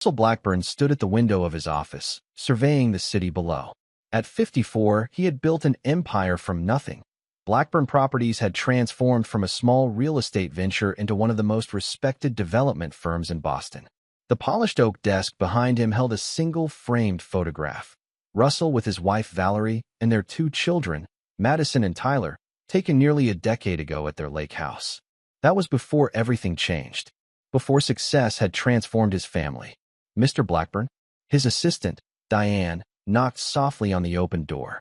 Russell Blackburn stood at the window of his office, surveying the city below. At 54, he had built an empire from nothing. Blackburn Properties had transformed from a small real estate venture into one of the most respected development firms in Boston. The polished oak desk behind him held a single framed photograph. Russell with his wife Valerie and their two children, Madison and Tyler, taken nearly a decade ago at their lake house. That was before everything changed, before success had transformed his family. Mr. Blackburn, his assistant, Diane, knocked softly on the open door.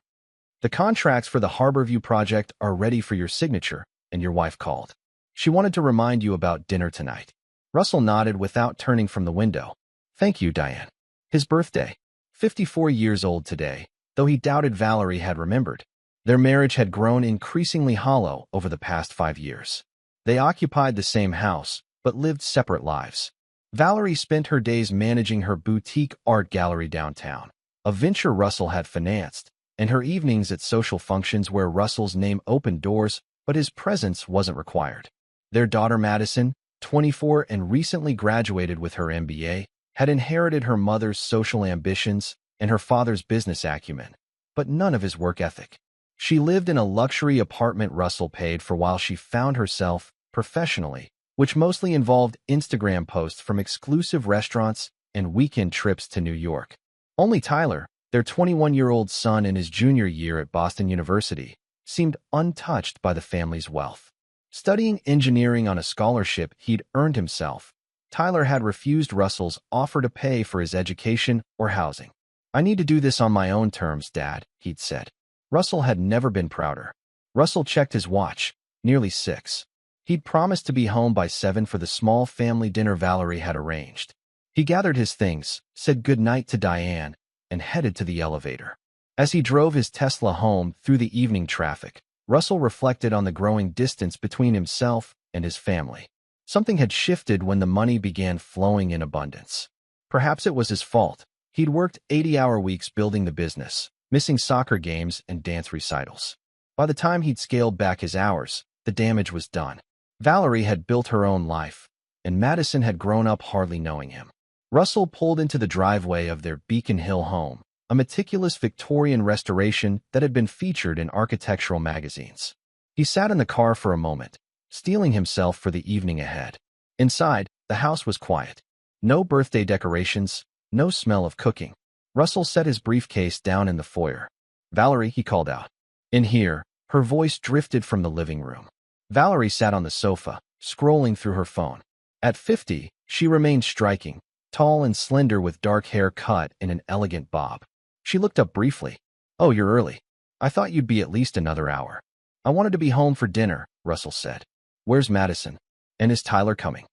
The contracts for the Harborview project are ready for your signature, and your wife called. She wanted to remind you about dinner tonight. Russell nodded without turning from the window. Thank you, Diane. His birthday. 54 years old today, though he doubted Valerie had remembered. Their marriage had grown increasingly hollow over the past 5 years. They occupied the same house, but lived separate lives. Valerie spent her days managing her boutique art gallery downtown, a venture Russell had financed, and her evenings at social functions where Russell's name opened doors, but his presence wasn't required. Their daughter Madison, 24 and recently graduated with her MBA, had inherited her mother's social ambitions and her father's business acumen, but none of his work ethic. She lived in a luxury apartment Russell paid for while she found herself, professionally, which mostly involved Instagram posts from exclusive restaurants and weekend trips to New York. Only Tyler, their 21-year-old son in his junior year at Boston University, seemed untouched by the family's wealth. Studying engineering on a scholarship he'd earned himself, Tyler had refused Russell's offer to pay for his education or housing. "I need to do this on my own terms, Dad," he'd said. Russell had never been prouder. Russell checked his watch, nearly 6. He'd promised to be home by 7 for the small family dinner Valerie had arranged. He gathered his things, said goodnight to Diane, and headed to the elevator. As he drove his Tesla home through the evening traffic, Russell reflected on the growing distance between himself and his family. Something had shifted when the money began flowing in abundance. Perhaps it was his fault. He'd worked 80-hour weeks building the business, missing soccer games and dance recitals. By the time he'd scaled back his hours, the damage was done. Valerie had built her own life, and Madison had grown up hardly knowing him. Russell pulled into the driveway of their Beacon Hill home, a meticulous Victorian restoration that had been featured in architectural magazines. He sat in the car for a moment, steeling himself for the evening ahead. Inside, the house was quiet. No birthday decorations, no smell of cooking. Russell set his briefcase down in the foyer. "Valerie," he called out. In here, her voice drifted from the living room. Valerie sat on the sofa, scrolling through her phone. At 50, she remained striking, tall and slender with dark hair cut in an elegant bob. She looked up briefly. "Oh, you're early. I thought you'd be at least another hour." "I wanted to be home for dinner," Russell said. "Where's Madison? And is Tyler coming?"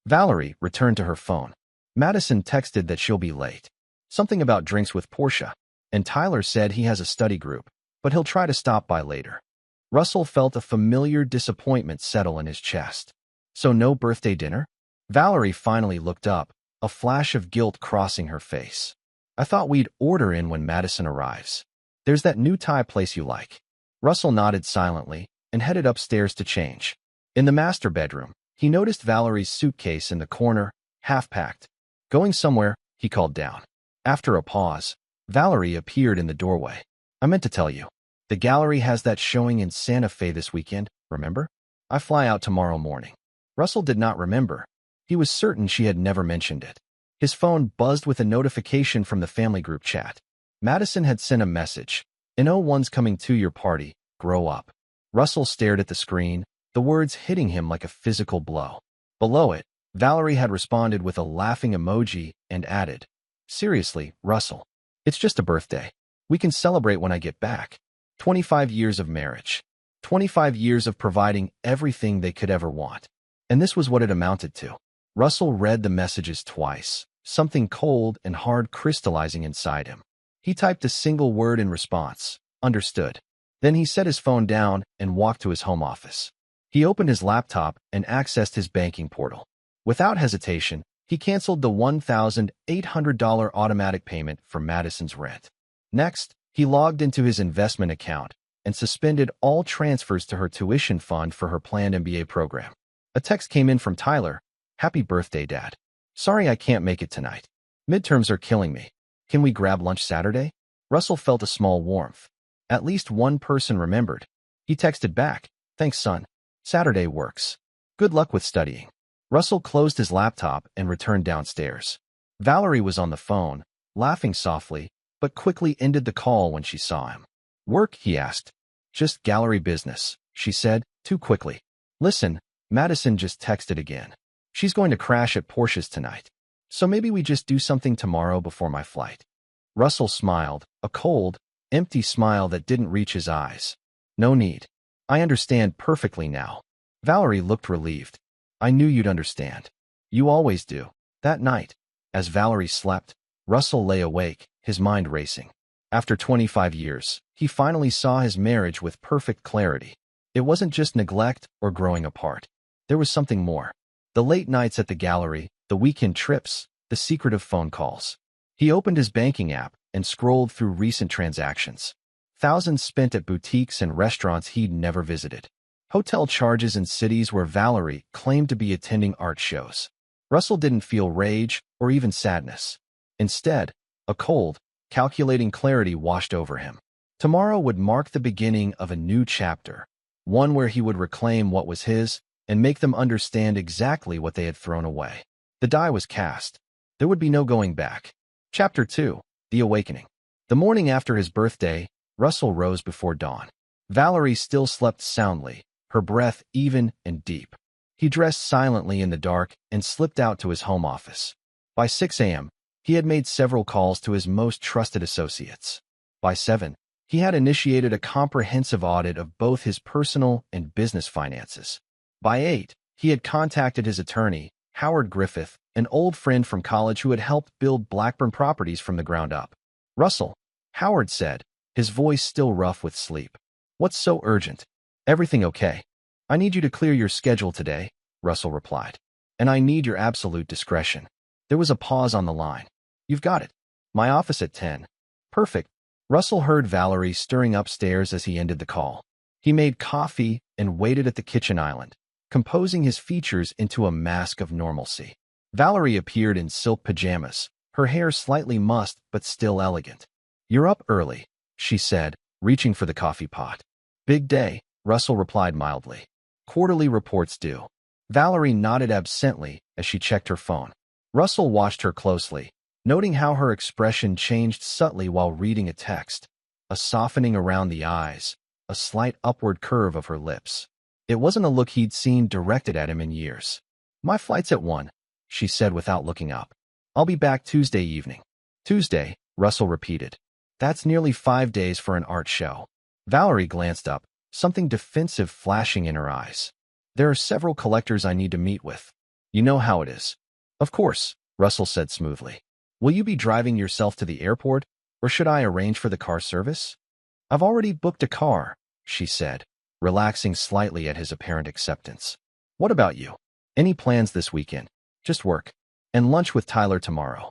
Valerie returned to her phone. "Madison texted that she'll be late. Something about drinks with Portia. And Tyler said he has a study group, but he'll try to stop by later." Russell felt a familiar disappointment settle in his chest. "So no birthday dinner?" Valerie finally looked up, a flash of guilt crossing her face. "I thought we'd order in when Madison arrives. There's that new Thai place you like." Russell nodded silently and headed upstairs to change. In the master bedroom, he noticed Valerie's suitcase in the corner, half-packed. "Going somewhere?" he called down. After a pause, Valerie appeared in the doorway. "I meant to tell you. The gallery has that showing in Santa Fe this weekend, remember? I fly out tomorrow morning." Russell did not remember. He was certain she had never mentioned it. His phone buzzed with a notification from the family group chat. Madison had sent a message. "No one's coming to your party. Grow up." Russell stared at the screen, the words hitting him like a physical blow. Below it, Valerie had responded with a laughing emoji and added, "Seriously, Russell. It's just a birthday. We can celebrate when I get back." 25 years of marriage. 25 years of providing everything they could ever want. And this was what it amounted to. Russell read the messages twice, something cold and hard crystallizing inside him. He typed a single word in response, "Understood." Then he set his phone down and walked to his home office. He opened his laptop and accessed his banking portal. Without hesitation, he canceled the $1,800 automatic payment for Madison's rent. Next, he logged into his investment account and suspended all transfers to her tuition fund for her planned MBA program. A text came in from Tyler. "Happy birthday, Dad. Sorry I can't make it tonight. Midterms are killing me. Can we grab lunch Saturday? Russell felt a small warmth. At least one person remembered. He texted back, "Thanks, son. Saturday works. Good luck with studying." Russell closed his laptop and returned downstairs. Valerie was on the phone, laughing softly, but quickly ended the call when she saw him. "Work?" he asked. "Just gallery business," she said, too quickly. "Listen, Madison just texted again. She's going to crash at Porsche's tonight. So maybe we just do something tomorrow before my flight." Russell smiled, a cold, empty smile that didn't reach his eyes. "No need. I understand perfectly now." Valerie looked relieved. "I knew you'd understand. You always do." That night, as Valerie slept, Russell lay awake, his mind racing. After 25 years, he finally saw his marriage with perfect clarity. It wasn't just neglect or growing apart. There was something more. The late nights at the gallery, the weekend trips, the secretive phone calls. He opened his banking app and scrolled through recent transactions. Thousands spent at boutiques and restaurants he'd never visited. Hotel charges in cities where Valerie claimed to be attending art shows. Russell didn't feel rage or even sadness. Instead, a cold, calculating clarity washed over him. Tomorrow would mark the beginning of a new chapter, one where he would reclaim what was his and make them understand exactly what they had thrown away. The die was cast. There would be no going back. Chapter 2, The Awakening. The morning after his birthday, Russell rose before dawn. Valerie still slept soundly, her breath even and deep. He dressed silently in the dark and slipped out to his home office. By 6 a.m., he had made several calls to his most trusted associates. By 7, he had initiated a comprehensive audit of both his personal and business finances. By 8, he had contacted his attorney, Howard Griffith, an old friend from college who had helped build Blackburn Properties from the ground up. "Russell," Howard said, his voice still rough with sleep. "What's so urgent?" "Everything okay? I need you to clear your schedule today," Russell replied. "And I need your absolute discretion." There was a pause on the line. "You've got it. My office at 10. "Perfect." Russell heard Valerie stirring upstairs as he ended the call. He made coffee and waited at the kitchen island, composing his features into a mask of normalcy. Valerie appeared in silk pajamas, her hair slightly mussed but still elegant. "You're up early," she said, reaching for the coffee pot. "Big day," Russell replied mildly. "Quarterly reports due." Valerie nodded absently as she checked her phone. Russell watched her closely, noting how her expression changed subtly while reading a text. A softening around the eyes, a slight upward curve of her lips. It wasn't a look he'd seen directed at him in years. "My flight's at 1, she said without looking up. "I'll be back Tuesday evening." "Tuesday," Russell repeated. "That's nearly 5 days for an art show." Valerie glanced up, something defensive flashing in her eyes. "There are several collectors I need to meet with. You know how it is." "Of course," Russell said smoothly. "Will you be driving yourself to the airport, or should I arrange for the car service?" "I've already booked a car," she said, relaxing slightly at his apparent acceptance. "What about you? Any plans this weekend?" "Just work. And lunch with Tyler tomorrow."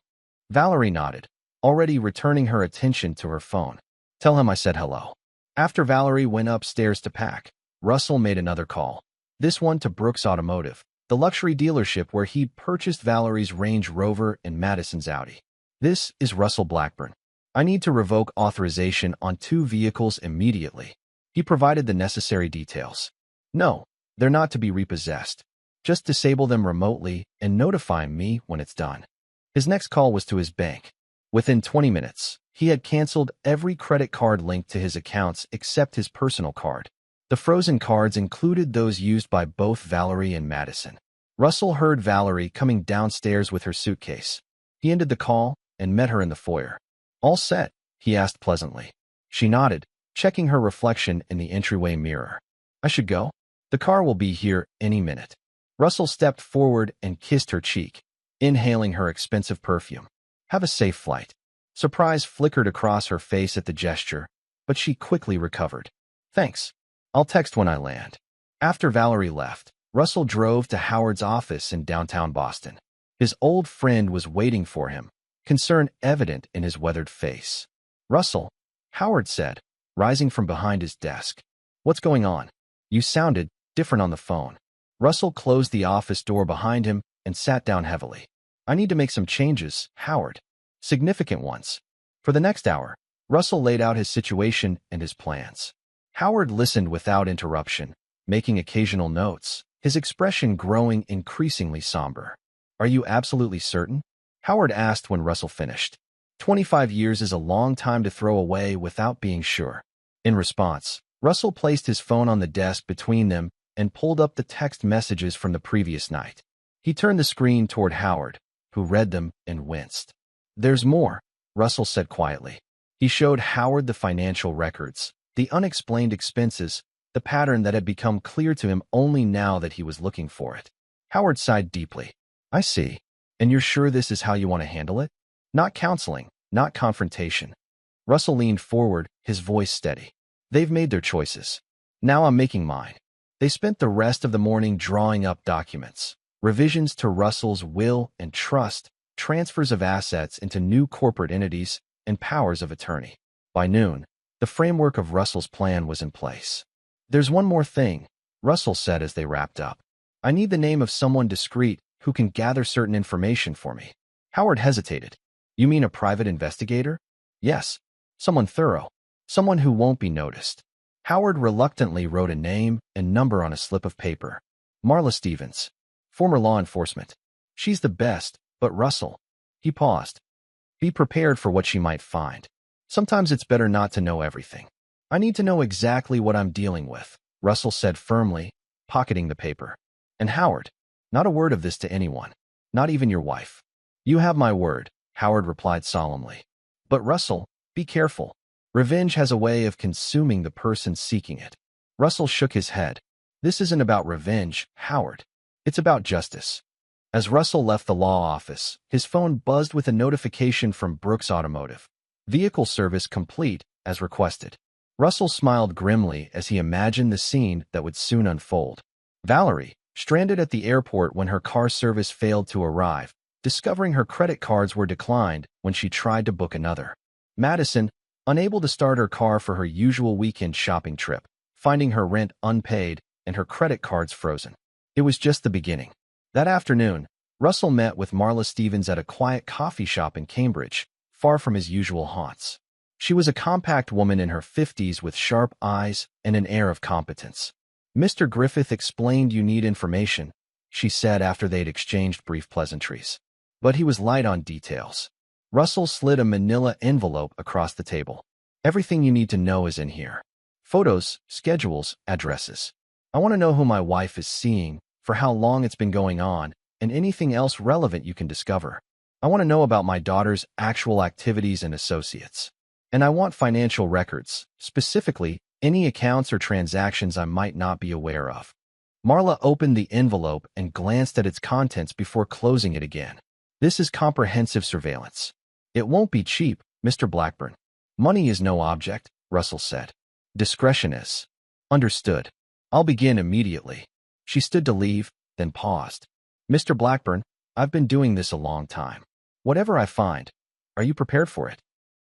Valerie nodded, already returning her attention to her phone. "Tell him I said hello." After Valerie went upstairs to pack, Russell made another call. This one to Brooks Automotive, the luxury dealership where he'd purchased Valerie's Range Rover and Madison's Audi. "This is Russell Blackburn. I need to revoke authorization on 2 vehicles immediately." He provided the necessary details. "No, they're not to be repossessed. Just disable them remotely and notify me when it's done." His next call was to his bank. Within 20 minutes, he had canceled every credit card linked to his accounts except his personal card. The frozen cards included those used by both Valerie and Madison. Russell heard Valerie coming downstairs with her suitcase. He ended the call and met her in the foyer. "All set?" he asked pleasantly. She nodded, checking her reflection in the entryway mirror. "I should go? The car will be here any minute." Russell stepped forward and kissed her cheek, inhaling her expensive perfume. "Have a safe flight." Surprise flickered across her face at the gesture, but she quickly recovered. "Thanks. I'll text when I land." After Valerie left, Russell drove to Howard's office in downtown Boston. His old friend was waiting for him, concern evident in his weathered face. "Russell," Howard said, rising from behind his desk. "What's going on? You sounded different on the phone." Russell closed the office door behind him and sat down heavily. "I need to make some changes, Howard." significant ones. For the next hour, Russell laid out his situation and his plans. Howard listened without interruption, making occasional notes, his expression growing increasingly somber. "Are you absolutely certain?" Howard asked when Russell finished. 25 years is a long time to throw away without being sure. In response, Russell placed his phone on the desk between them and pulled up the text messages from the previous night. He turned the screen toward Howard, who read them and winced. "There's more," Russell said quietly. He showed Howard the financial records, the unexplained expenses, the pattern that had become clear to him only now that he was looking for it. Howard sighed deeply. "I see. And you're sure this is how you want to handle it? Not counseling, not confrontation." Russell leaned forward, his voice steady. "They've made their choices. Now I'm making mine." They spent the rest of the morning drawing up documents, revisions to Russell's will and trust, transfers of assets into new corporate entities, and powers of attorney. By noon, the framework of Russell's plan was in place. "There's one more thing," Russell said as they wrapped up. "I need the name of someone discreet who can gather certain information for me." Howard hesitated. "You mean a private investigator?" "Yes. Someone thorough. Someone who won't be noticed." Howard reluctantly wrote a name and number on a slip of paper. "Marla Stevens. Former law enforcement. She's the best, but Russell." He paused. "Be prepared for what she might find. Sometimes it's better not to know everything." "I need to know exactly what I'm dealing with," Russell said firmly, pocketing the paper. "And Howard, not a word of this to anyone, not even your wife." "You have my word," Howard replied solemnly. "But Russell, be careful. Revenge has a way of consuming the person seeking it." Russell shook his head. "This isn't about revenge, Howard. It's about justice." As Russell left the law office, his phone buzzed with a notification from Brooks Automotive. "Vehicle service complete, as requested." Russell smiled grimly as he imagined the scene that would soon unfold. Valerie, stranded at the airport when her car service failed to arrive, discovering her credit cards were declined when she tried to book another. Madison, unable to start her car for her usual weekend shopping trip, finding her rent unpaid and her credit cards frozen. It was just the beginning. That afternoon, Russell met with Marla Stevens at a quiet coffee shop in Cambridge, far from his usual haunts. She was a compact woman in her 50s with sharp eyes and an air of competence. "Mr. Griffith explained you need information," she said after they'd exchanged brief pleasantries. But he was light on details. Russell slid a manila envelope across the table. "Everything you need to know is in here. Photos, schedules, addresses. I want to know who my wife is seeing, for how long it's been going on, and anything else relevant you can discover. I want to know about my daughter's actual activities and associates. And I want financial records, specifically any accounts or transactions I might not be aware of." Marla opened the envelope and glanced at its contents before closing it again. "This is comprehensive surveillance. It won't be cheap, Mr. Blackburn." "Money is no object," Russell said. "Discretion is." "Understood. I'll begin immediately." She stood to leave, then paused. "Mr. Blackburn, I've been doing this a long time. Whatever I find, are you prepared for it?"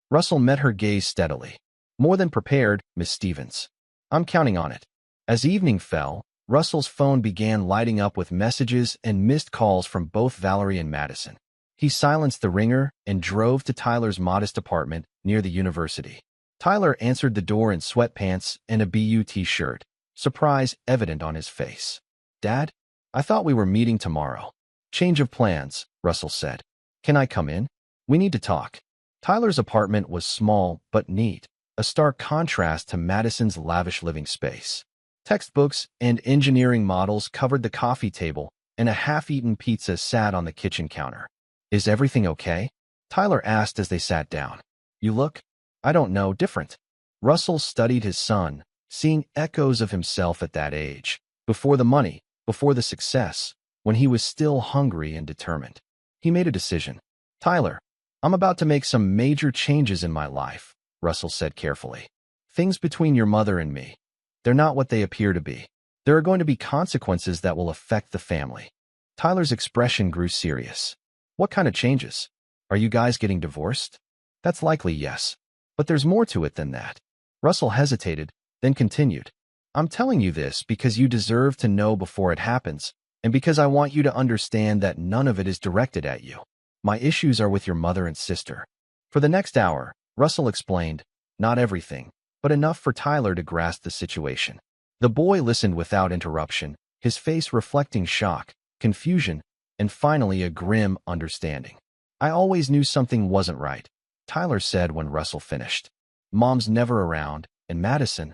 Russell met her gaze steadily. "More than prepared, Miss Stevens. I'm counting on it." As evening fell, Russell's phone began lighting up with messages and missed calls from both Valerie and Madison. He silenced the ringer and drove to Tyler's modest apartment near the university. Tyler answered the door in sweatpants and a BU t-shirt, surprise evident on his face. "Dad, I thought we were meeting tomorrow." "Change of plans," Russell said. "Can I come in? We need to talk." Tyler's apartment was small but neat, a stark contrast to Madison's lavish living space. Textbooks and engineering models covered the coffee table, and a half-eaten pizza sat on the kitchen counter. "Is everything okay?" Tyler asked as they sat down. "You look, I don't know, different." Russell studied his son, seeing echoes of himself at that age, before the money, before the success, when he was still hungry and determined. He made a decision. "Tyler, I'm about to make some major changes in my life," Russell said carefully. "Things between your mother and me. They're not what they appear to be. There are going to be consequences that will affect the family." Tyler's expression grew serious. "What kind of changes? Are you guys getting divorced?" "That's likely, yes. But there's more to it than that." Russell hesitated, then continued. "I'm telling you this because you deserve to know before it happens, and because I want you to understand that none of it is directed at you." My issues are with your mother and sister. For the next hour, Russell explained, not everything, but enough for Tyler to grasp the situation. The boy listened without interruption, his face reflecting shock, confusion, and finally a grim understanding. I always knew something wasn't right, Tyler said when Russell finished. Mom's never around, and Madison,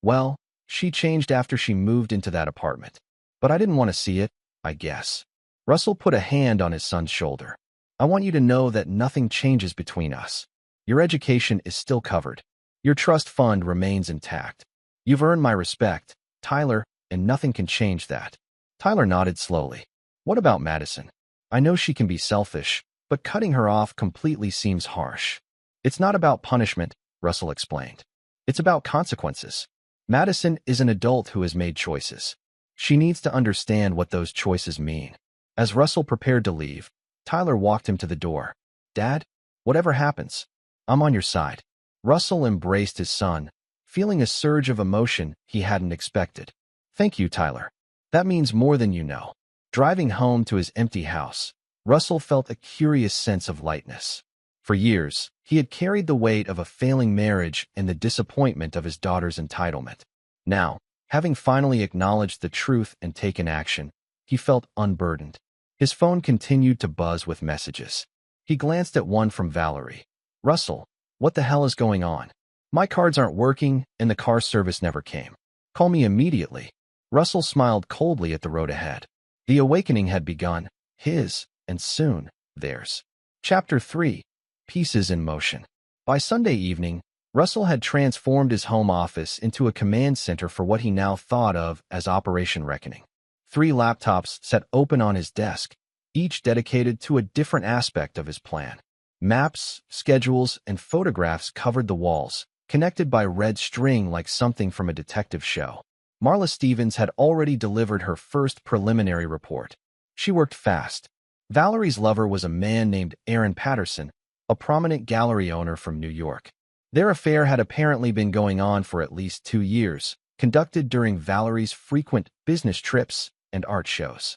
well, she changed after she moved into that apartment. But I didn't want to see it, I guess. Russell put a hand on his son's shoulder. I want you to know that nothing changes between us. Your education is still covered. Your trust fund remains intact. You've earned my respect, Tyler, and nothing can change that. Tyler nodded slowly. What about Madison? I know she can be selfish, but cutting her off completely seems harsh. It's not about punishment, Russell explained. It's about consequences. Madison is an adult who has made choices. She needs to understand what those choices mean. As Russell prepared to leave, Tyler walked him to the door. Dad, whatever happens, I'm on your side. Russell embraced his son, feeling a surge of emotion he hadn't expected. Thank you, Tyler. That means more than you know. Driving home to his empty house, Russell felt a curious sense of lightness. For years, he had carried the weight of a failing marriage and the disappointment of his daughter's entitlement. Now, having finally acknowledged the truth and taken action, he felt unburdened. His phone continued to buzz with messages. He glanced at one from Valerie. Russell, what the hell is going on? My cards aren't working, and the car service never came. Call me immediately. Russell smiled coldly at the road ahead. The awakening had begun, his, and soon, theirs. Chapter 3. Pieces in Motion. By Sunday evening, Russell had transformed his home office into a command center for what he now thought of as Operation Reckoning. 3 laptops sat open on his desk, each dedicated to a different aspect of his plan. Maps, schedules, and photographs covered the walls, connected by red string like something from a detective show. Marla Stevens had already delivered her first preliminary report. She worked fast. Valerie's lover was a man named Aaron Patterson, a prominent gallery owner from New York. Their affair had apparently been going on for at least 2 years, conducted during Valerie's frequent business trips and art shows.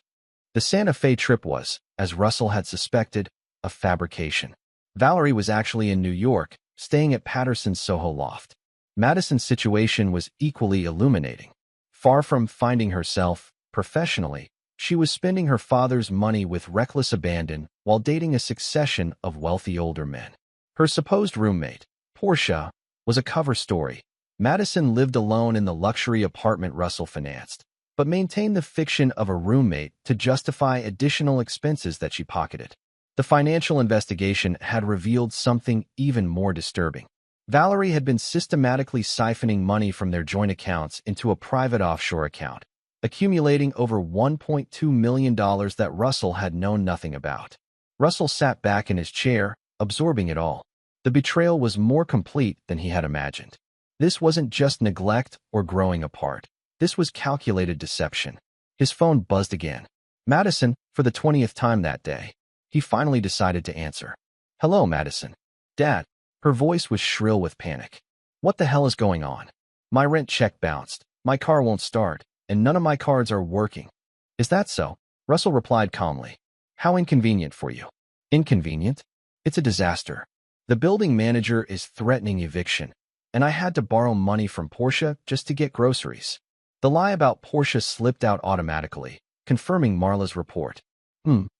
The Santa Fe trip was, as Russell had suspected, a fabrication. Valerie was actually in New York, staying at Patterson's Soho loft. Madison's situation was equally illuminating. Far from finding herself, professionally, she was spending her father's money with reckless abandon while dating a succession of wealthy older men. Her supposed roommate, Portia, was a cover story. Madison lived alone in the luxury apartment Russell financed, but maintained the fiction of a roommate to justify additional expenses that she pocketed. The financial investigation had revealed something even more disturbing. Valerie had been systematically siphoning money from their joint accounts into a private offshore account, accumulating over $1.2 million that Russell had known nothing about. Russell sat back in his chair, absorbing it all. The betrayal was more complete than he had imagined. This wasn't just neglect or growing apart. This was calculated deception. His phone buzzed again. Madison, for the 20th time that day. He finally decided to answer. Hello, Madison. Dad. Her voice was shrill with panic. What the hell is going on? My rent check bounced, my car won't start, and none of my cards are working. Is that so? Russell replied calmly. How inconvenient for you. Inconvenient? It's a disaster. The building manager is threatening eviction, and I had to borrow money from Portia just to get groceries. The lie about Portia slipped out automatically, confirming Marla's report.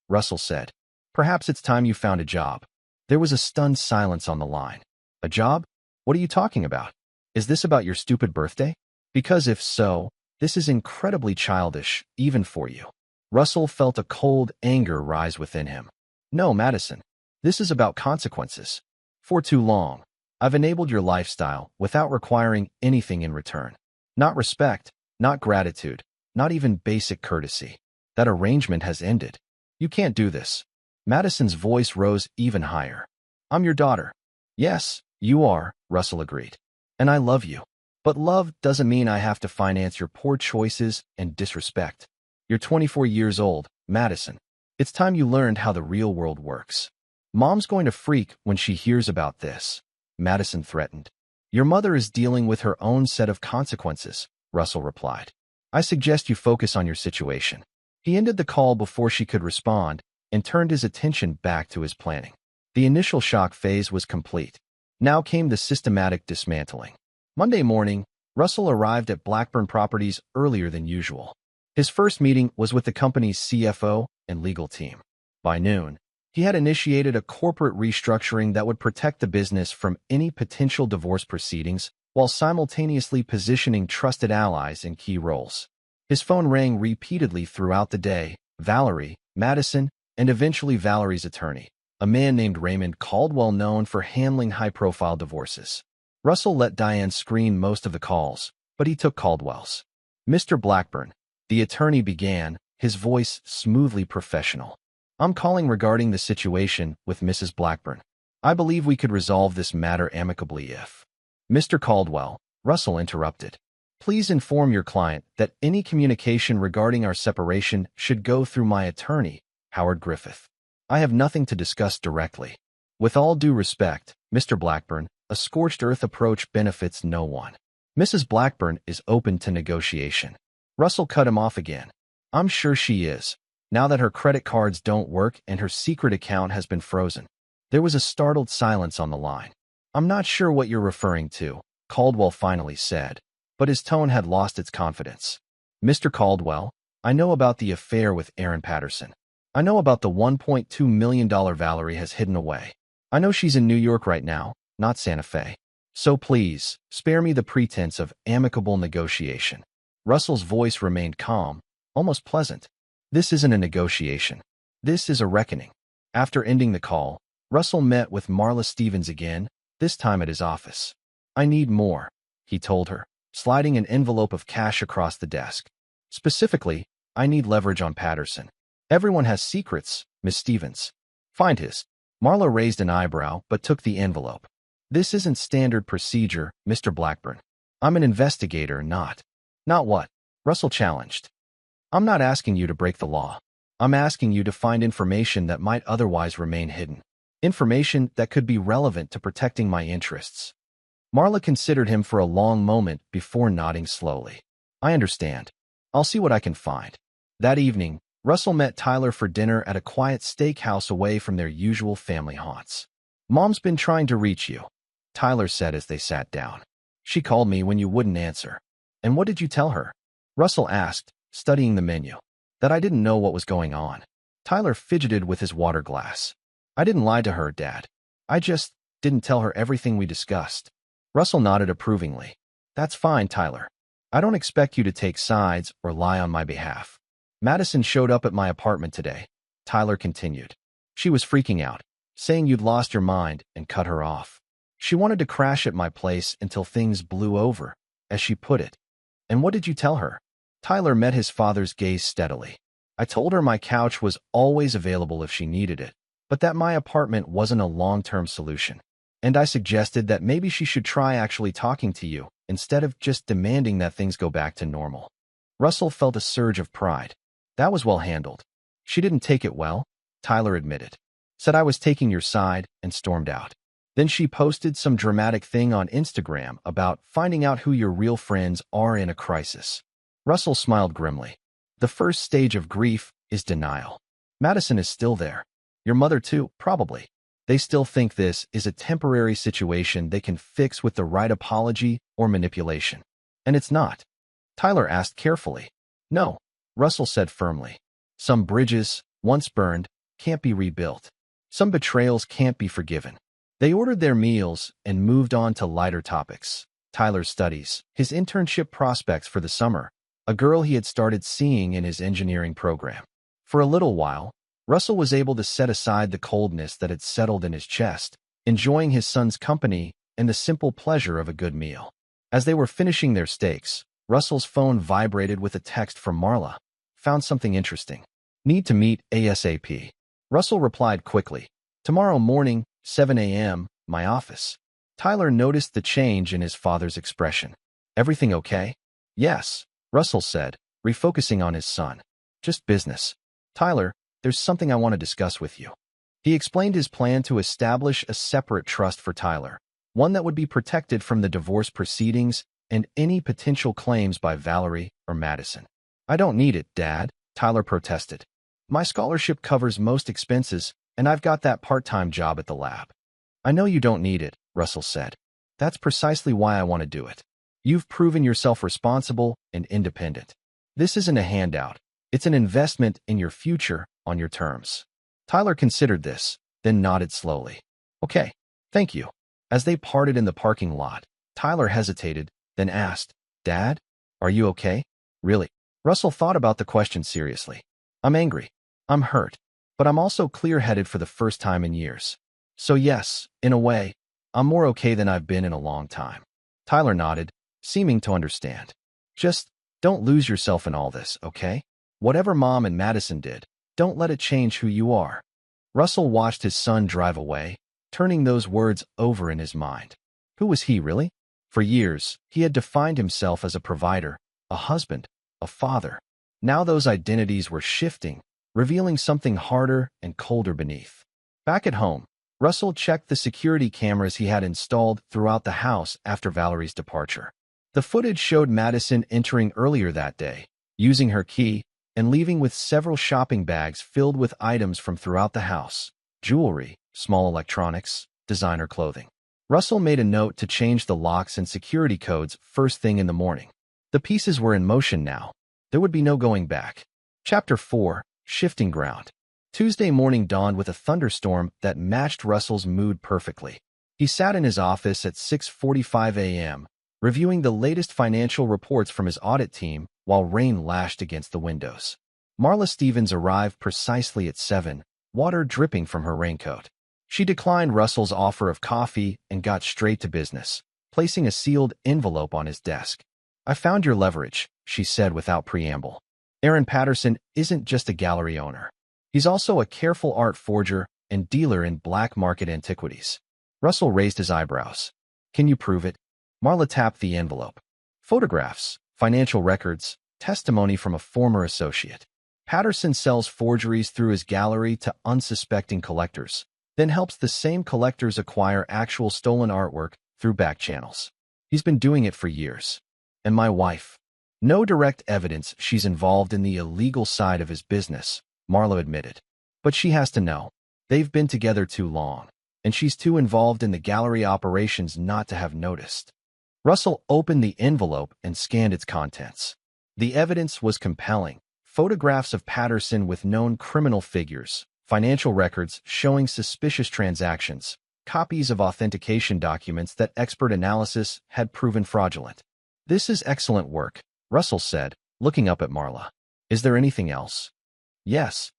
Russell said. Perhaps it's time you found a job. There was a stunned silence on the line. A job? What are you talking about? Is this about your stupid birthday? Because if so, this is incredibly childish, even for you. Russell felt a cold anger rise within him. No, Madison. This is about consequences. For too long, I've enabled your lifestyle without requiring anything in return. Not respect, not gratitude, not even basic courtesy. That arrangement has ended. You can't do this. Madison's voice rose even higher. I'm your daughter. Yes, you are, Russell agreed. And I love you. But love doesn't mean I have to finance your poor choices and disrespect. You're 24 years old, Madison. It's time you learned how the real world works. Mom's going to freak when she hears about this, Madison threatened. Your mother is dealing with her own set of consequences, Russell replied. I suggest you focus on your situation. He ended the call before she could respond, and turned his attention back to his planning. The initial shock phase was complete. Now came the systematic dismantling. Monday morning, Russell arrived at Blackburn Properties earlier than usual. His first meeting was with the company's CFO and legal team. By noon, he had initiated a corporate restructuring that would protect the business from any potential divorce proceedings while simultaneously positioning trusted allies in key roles. His phone rang repeatedly throughout the day. Valerie, Madison, and eventually Valerie's attorney, a man named Raymond Caldwell, known for handling high-profile divorces. Russell let Diane screen most of the calls, but he took Caldwell's. "Mr. Blackburn," the attorney began, his voice smoothly professional. "I'm calling regarding the situation with Mrs. Blackburn. I believe we could resolve this matter amicably if—" "Mr. Caldwell," Russell interrupted, "please inform your client that any communication regarding our separation should go through my attorney, Howard Griffith. I have nothing to discuss directly. With all due respect, Mr. Blackburn, a scorched earth approach benefits no one. Mrs. Blackburn is open to negotiation." Russell cut him off again. "I'm sure she is, now that her credit cards don't work and her secret account has been frozen." There was a startled silence on the line. "I'm not sure what you're referring to," Caldwell finally said, but his tone had lost its confidence. "Mr. Caldwell, I know about the affair with Aaron Patterson. I know about the $1.2 million Valerie has hidden away. I know she's in New York right now, not Santa Fe. So please, spare me the pretense of amicable negotiation." Russell's voice remained calm, almost pleasant. "This isn't a negotiation. This is a reckoning." After ending the call, Russell met with Marla Stevens again, this time at his office. "I need more," he told her, sliding an envelope of cash across the desk. "Specifically, I need leverage on Patterson. Everyone has secrets, Miss Stevens." "Find his." Marla raised an eyebrow but took the envelope. "This isn't standard procedure, Mr. Blackburn. I'm an investigator, not—" "Not what?" Russell challenged. "I'm not asking you to break the law. I'm asking you to find information that might otherwise remain hidden. Information that could be relevant to protecting my interests." Marla considered him for a long moment before nodding slowly. "I understand. I'll see what I can find." That evening, Russell met Tyler for dinner at a quiet steakhouse away from their usual family haunts. "Mom's been trying to reach you," Tyler said as they sat down. "She called me when you wouldn't answer." "And what did you tell her?" Russell asked, studying the menu. "That I didn't know what was going on." Tyler fidgeted with his water glass. "I didn't lie to her, Dad. I just didn't tell her everything we discussed." Russell nodded approvingly. "That's fine, Tyler. I don't expect you to take sides or lie on my behalf. Madison showed up at my apartment today," Tyler continued. "She was freaking out, saying you'd lost your mind and cut her off. She wanted to crash at my place until things blew over, as she put it." "And what did you tell her?" Tyler met his father's gaze steadily. "I told her my couch was always available if she needed it, but that my apartment wasn't a long-term solution. And I suggested that maybe she should try actually talking to you, instead of just demanding that things go back to normal." Russell felt a surge of pride. "That was well handled." "She didn't take it well," Tyler admitted. "Said I was taking your side and stormed out. Then she posted some dramatic thing on Instagram about finding out who your real friends are in a crisis." Russell smiled grimly. "The first stage of grief is denial. Madison is still there. Your mother too, probably. They still think this is a temporary situation they can fix with the right apology or manipulation. And it's not." Tyler asked carefully. "No," Russell said firmly. "Some bridges, once burned, can't be rebuilt. Some betrayals can't be forgiven." They ordered their meals and moved on to lighter topics. Tyler's studies, his internship prospects for the summer, a girl he had started seeing in his engineering program. For a little while, Russell was able to set aside the coldness that had settled in his chest, enjoying his son's company and the simple pleasure of a good meal. As they were finishing their steaks, Russell's phone vibrated with a text from Marla. "Found something interesting. Need to meet ASAP." Russell replied quickly. "Tomorrow morning, 7 a.m., my office." Tyler noticed the change in his father's expression. "Everything okay?" "Yes," Russell said, refocusing on his son. "Just business. Tyler, there's something I want to discuss with you." He explained his plan to establish a separate trust for Tyler, one that would be protected from the divorce proceedings and any potential claims by Valerie or Madison. "I don't need it, Dad," Tyler protested. My scholarship covers most expenses, and I've got that part-time job at the lab. I know you don't need it, Russell said. That's precisely why I want to do it. You've proven yourself responsible and independent. This isn't a handout. It's an investment in your future on your terms. Tyler considered this, then nodded slowly. Okay, thank you. As they parted in the parking lot, Tyler hesitated, then asked, Dad, are you okay? Really? Russell thought about the question seriously. I'm angry. I'm hurt. But I'm also clear-headed for the first time in years. So yes, in a way, I'm more okay than I've been in a long time. Tyler nodded, seeming to understand. Just don't lose yourself in all this, okay? Whatever Mom and Madison did, don't let it change who you are. Russell watched his son drive away, turning those words over in his mind. Who was he, really? For years, he had defined himself as a provider, a husband, a father. Now those identities were shifting, revealing something harder and colder beneath. Back at home, Russell checked the security cameras he had installed throughout the house after Valerie's departure. The footage showed Madison entering earlier that day, using her key, and leaving with several shopping bags filled with items from throughout the house: jewelry, small electronics, designer clothing. Russell made a note to change the locks and security codes first thing in the morning. The pieces were in motion now. There would be no going back. Chapter 4, Shifting Ground. Tuesday morning dawned with a thunderstorm that matched Russell's mood perfectly. He sat in his office at 6:45 a.m., reviewing the latest financial reports from his audit team while rain lashed against the windows. Marla Stevens arrived precisely at 7, water dripping from her raincoat. She declined Russell's offer of coffee and got straight to business, placing a sealed envelope on his desk. I found your leverage, she said without preamble. Aaron Patterson isn't just a gallery owner. He's also a careful art forger and dealer in black market antiquities. Russell raised his eyebrows. Can you prove it? Marla tapped the envelope. Photographs, financial records, testimony from a former associate. Patterson sells forgeries through his gallery to unsuspecting collectors, then helps the same collectors acquire actual stolen artwork through back channels. He's been doing it for years. And my wife. No direct evidence she's involved in the illegal side of his business, Marla admitted. But she has to know. They've been together too long, and she's too involved in the gallery operations not to have noticed. Russell opened the envelope and scanned its contents. The evidence was compelling. Photographs of Patterson with known criminal figures, financial records showing suspicious transactions, copies of authentication documents that expert analysis had proven fraudulent. This is excellent work, Russell said, looking up at Marla. Is there anything else? Yes.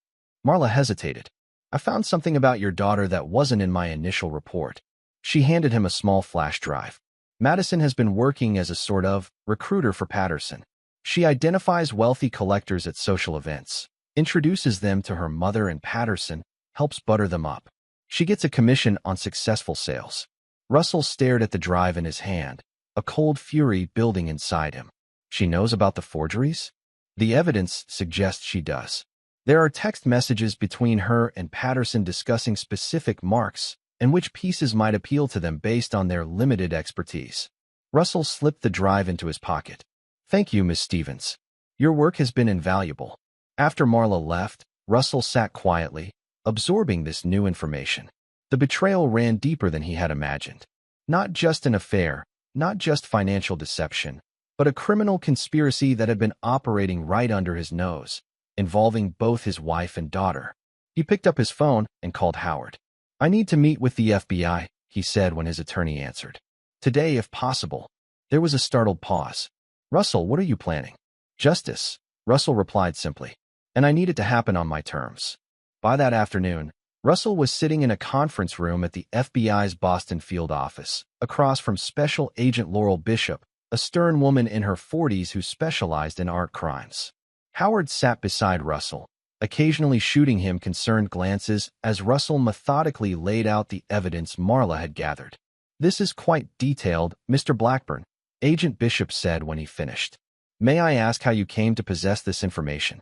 Marla hesitated. I found something about your daughter that wasn't in my initial report. She handed him a small flash drive. Madison has been working as a sort of recruiter for Patterson. She identifies wealthy collectors at social events, introduces them to her mother, and Patterson helps butter them up. She gets a commission on successful sales. Russell stared at the drive in his hand, a cold fury building inside him. She knows about the forgeries? The evidence suggests she does. There are text messages between her and Patterson discussing specific marks and which pieces might appeal to them based on their limited expertise. Russell slipped the drive into his pocket. Thank you, Miss Stevens. Your work has been invaluable. After Marla left, Russell sat quietly, absorbing this new information. The betrayal ran deeper than he had imagined. Not just an affair, not just financial deception, but a criminal conspiracy that had been operating right under his nose, involving both his wife and daughter. He picked up his phone and called Howard. I need to meet with the FBI, he said when his attorney answered. Today, if possible. There was a startled pause. Russell, what are you planning? Justice, Russell replied simply. And I need it to happen on my terms. By that afternoon, Russell was sitting in a conference room at the FBI's Boston field office, across from Special Agent Laurel Bishop, a stern woman in her 40s who specialized in art crimes. Howard sat beside Russell, occasionally shooting him concerned glances as Russell methodically laid out the evidence Marla had gathered. This is quite detailed, Mr. Blackburn, Agent Bishop said when he finished. May I ask how you came to possess this information?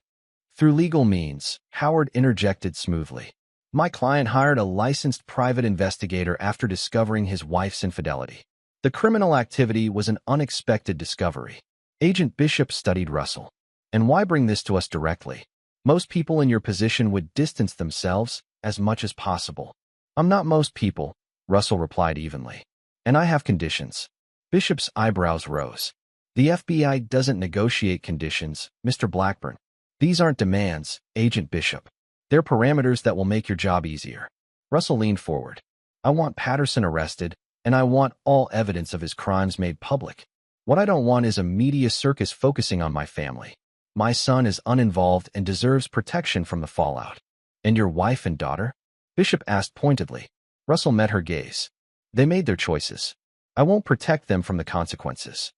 Through legal means, Howard interjected smoothly. My client hired a licensed private investigator after discovering his wife's infidelity. The criminal activity was an unexpected discovery. Agent Bishop studied Russell. And why bring this to us directly? Most people in your position would distance themselves as much as possible. I'm not most people, Russell replied evenly. And I have conditions. Bishop's eyebrows rose. The FBI doesn't negotiate conditions, Mr. Blackburn. These aren't demands, Agent Bishop. They're parameters that will make your job easier. Russell leaned forward. I want Patterson arrested, and I want all evidence of his crimes made public. What I don't want is a media circus focusing on my family. My son is uninvolved and deserves protection from the fallout. And your wife and daughter? Bishop asked pointedly. Russell met her gaze. They made their choices. I won't protect them from the consequences.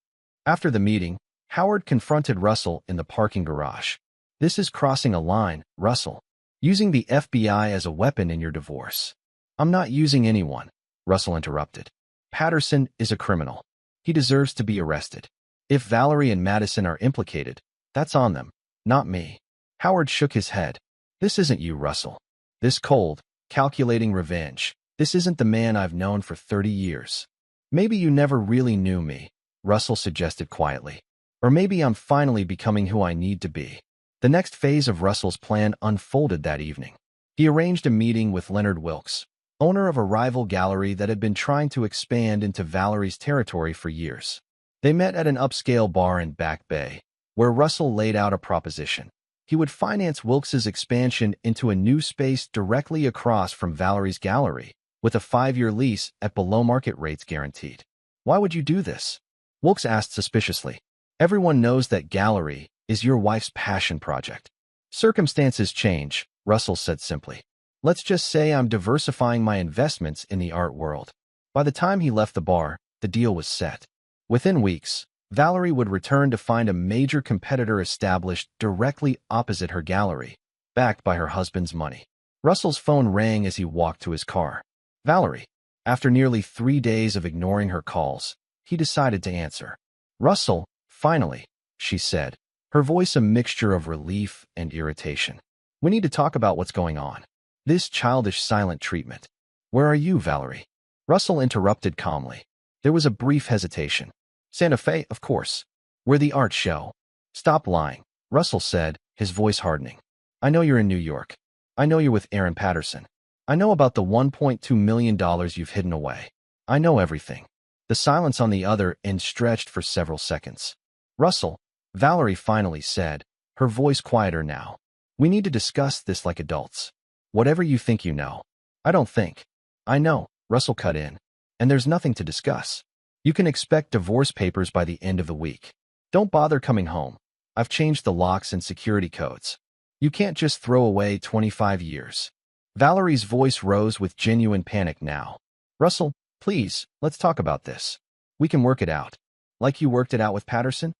After the meeting, Howard confronted Russell in the parking garage. This is crossing a line, Russell. Using the FBI as a weapon in your divorce. I'm not using anyone, Russell interrupted. Patterson is a criminal. He deserves to be arrested. If Valerie and Madison are implicated, that's on them, not me. Howard shook his head. This isn't you, Russell. This cold, calculating revenge. This isn't the man I've known for 30 years. Maybe you never really knew me, Russell suggested quietly. Or maybe I'm finally becoming who I need to be. The next phase of Russell's plan unfolded that evening. He arranged a meeting with Leonard Wilkes, owner of a rival gallery that had been trying to expand into Valerie's territory for years. They met at an upscale bar in Back Bay, where Russell laid out a proposition. He would finance Wilkes's expansion into a new space directly across from Valerie's gallery, with a 5-year lease at below-market rates guaranteed. Why would you do this? Wilkes asked suspiciously. Everyone knows that gallery is your wife's passion project. Circumstances change, Russell said simply. Let's just say I'm diversifying my investments in the art world. By the time he left the bar, the deal was set. Within weeks, Valerie would return to find a major competitor established directly opposite her gallery, backed by her husband's money. Russell's phone rang as he walked to his car. Valerie. After nearly 3 days of ignoring her calls, he decided to answer. Russell, finally, she said, her voice a mixture of relief and irritation. We need to talk about what's going on. This childish silent treatment. Where are you, Valerie? Russell interrupted calmly. There was a brief hesitation. Santa Fe, of course. We're the art show. Stop lying, Russell said, his voice hardening. I know you're in New York. I know you're with Aaron Patterson. I know about the $1.2 million you've hidden away. I know everything. The silence on the other end stretched for several seconds. Russell, Valerie finally said, her voice quieter now. We need to discuss this like adults. Whatever you think you know. I don't think. I know, Russell cut in. And there's nothing to discuss. You can expect divorce papers by the end of the week. Don't bother coming home. I've changed the locks and security codes. You can't just throw away 25 years. Valerie's voice rose with genuine panic now. Russell, please, let's talk about this. We can work it out. Like you worked it out with Patterson?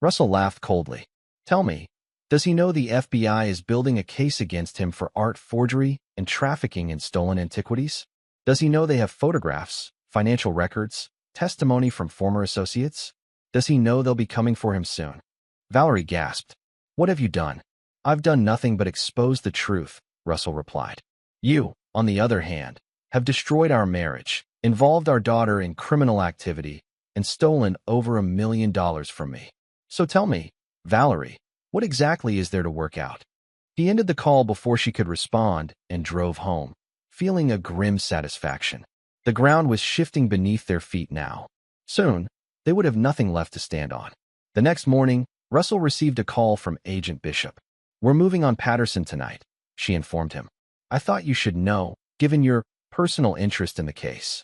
Russell laughed coldly. Tell me, does he know the FBI is building a case against him for art forgery and trafficking in stolen antiquities? Does he know they have photographs, financial records, testimony from former associates? Does he know they'll be coming for him soon? Valerie gasped. What have you done? I've done nothing but expose the truth, Russell replied. You, on the other hand, have destroyed our marriage, involved our daughter in criminal activity, and stolen over $1 million from me. So tell me, Valerie, what exactly is there to work out? He ended the call before she could respond and drove home, feeling a grim satisfaction. The ground was shifting beneath their feet now. Soon, they would have nothing left to stand on. The next morning, Russell received a call from Agent Bishop. We're moving on Patterson tonight, she informed him. I thought you should know, given your personal interest in the case.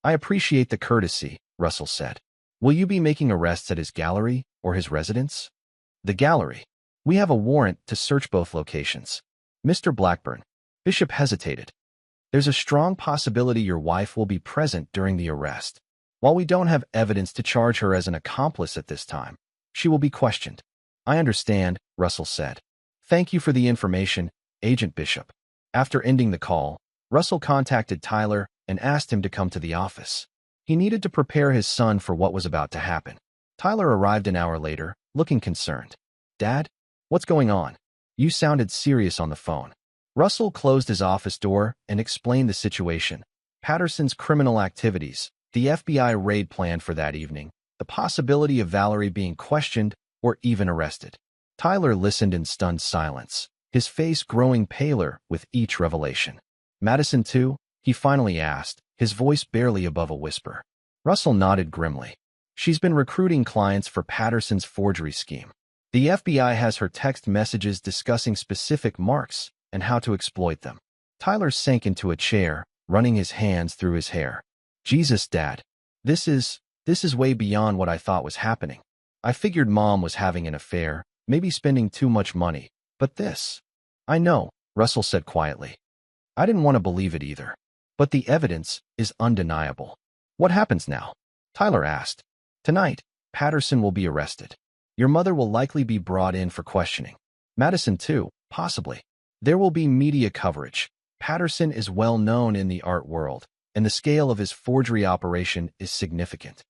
I appreciate the courtesy, Russell said. Will you be making arrests at his gallery or his residence? The gallery. We have a warrant to search both locations. Mr. Blackburn. Bishop hesitated. There's a strong possibility your wife will be present during the arrest. While we don't have evidence to charge her as an accomplice at this time, she will be questioned. I understand, Russell said. Thank you for the information, Agent Bishop. After ending the call, Russell contacted Tyler and asked him to come to the office. He needed to prepare his son for what was about to happen. Tyler arrived an hour later, looking concerned. Dad? What's going on? You sounded serious on the phone. Russell closed his office door and explained the situation. Patterson's criminal activities, the FBI raid plan for that evening, the possibility of Valerie being questioned or even arrested. Tyler listened in stunned silence, his face growing paler with each revelation. Madison too? He finally asked, his voice barely above a whisper. Russell nodded grimly. She's been recruiting clients for Patterson's forgery scheme. The FBI has her text messages discussing specific marks and how to exploit them. Tyler sank into a chair, running his hands through his hair. Jesus, Dad. This is way beyond what I thought was happening. I figured Mom was having an affair, maybe spending too much money. But this… I know, Russell said quietly. I didn't want to believe it either. But the evidence is undeniable. What happens now? Tyler asked. Tonight, Patterson will be arrested. Your mother will likely be brought in for questioning. Madison too, possibly. There will be media coverage. Patterson is well known in the art world, and the scale of his forgery operation is significant.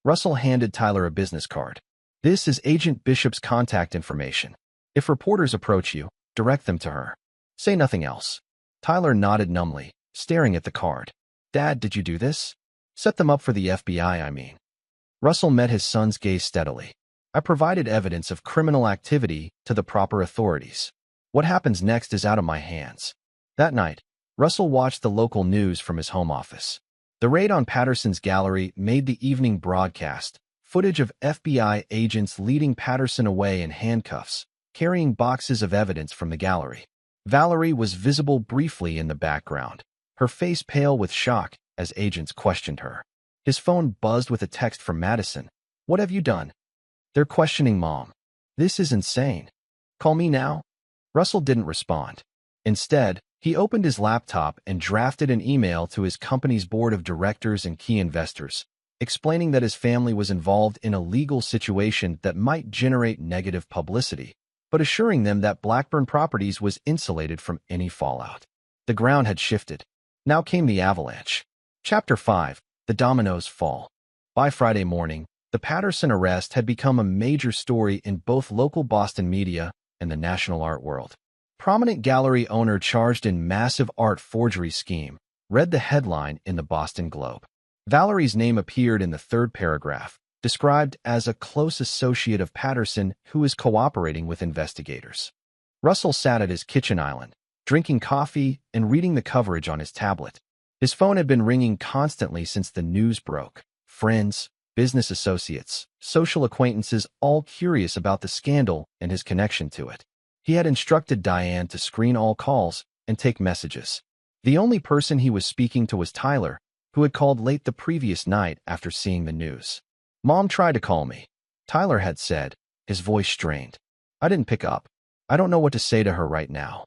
Russell handed Tyler a business card. This is Agent Bishop's contact information. If reporters approach you, direct them to her. Say nothing else. Tyler nodded numbly, staring at the card. Dad, did you do this? Set them up for the FBI, I mean. Russell met his son's gaze steadily. I provided evidence of criminal activity to the proper authorities. What happens next is out of my hands. That night, Russell watched the local news from his home office. The raid on Patterson's gallery made the evening broadcast, footage of FBI agents leading Patterson away in handcuffs, carrying boxes of evidence from the gallery. Valerie was visible briefly in the background, her face pale with shock as agents questioned her. His phone buzzed with a text from Madison. What have you done? They're questioning Mom. This is insane. Call me now? Russell didn't respond. Instead, he opened his laptop and drafted an email to his company's board of directors and key investors, explaining that his family was involved in a legal situation that might generate negative publicity, but assuring them that Blackburn Properties was insulated from any fallout. The ground had shifted. Now came the avalanche. Chapter 5. The Dominoes Fall. By Friday morning, the Patterson arrest had become a major story in both local Boston media and the national art world. Prominent gallery owner charged in massive art forgery scheme read the headline in the Boston Globe. Valerie's name appeared in the third paragraph, described as a close associate of Patterson who is cooperating with investigators. Russell sat at his kitchen island, drinking coffee and reading the coverage on his tablet. His phone had been ringing constantly since the news broke. Friends, business associates, social acquaintances, all curious about the scandal and his connection to it. He had instructed Diane to screen all calls and take messages. The only person he was speaking to was Tyler, who had called late the previous night after seeing the news. Mom tried to call me, Tyler had said, his voice strained. I didn't pick up. I don't know what to say to her right now.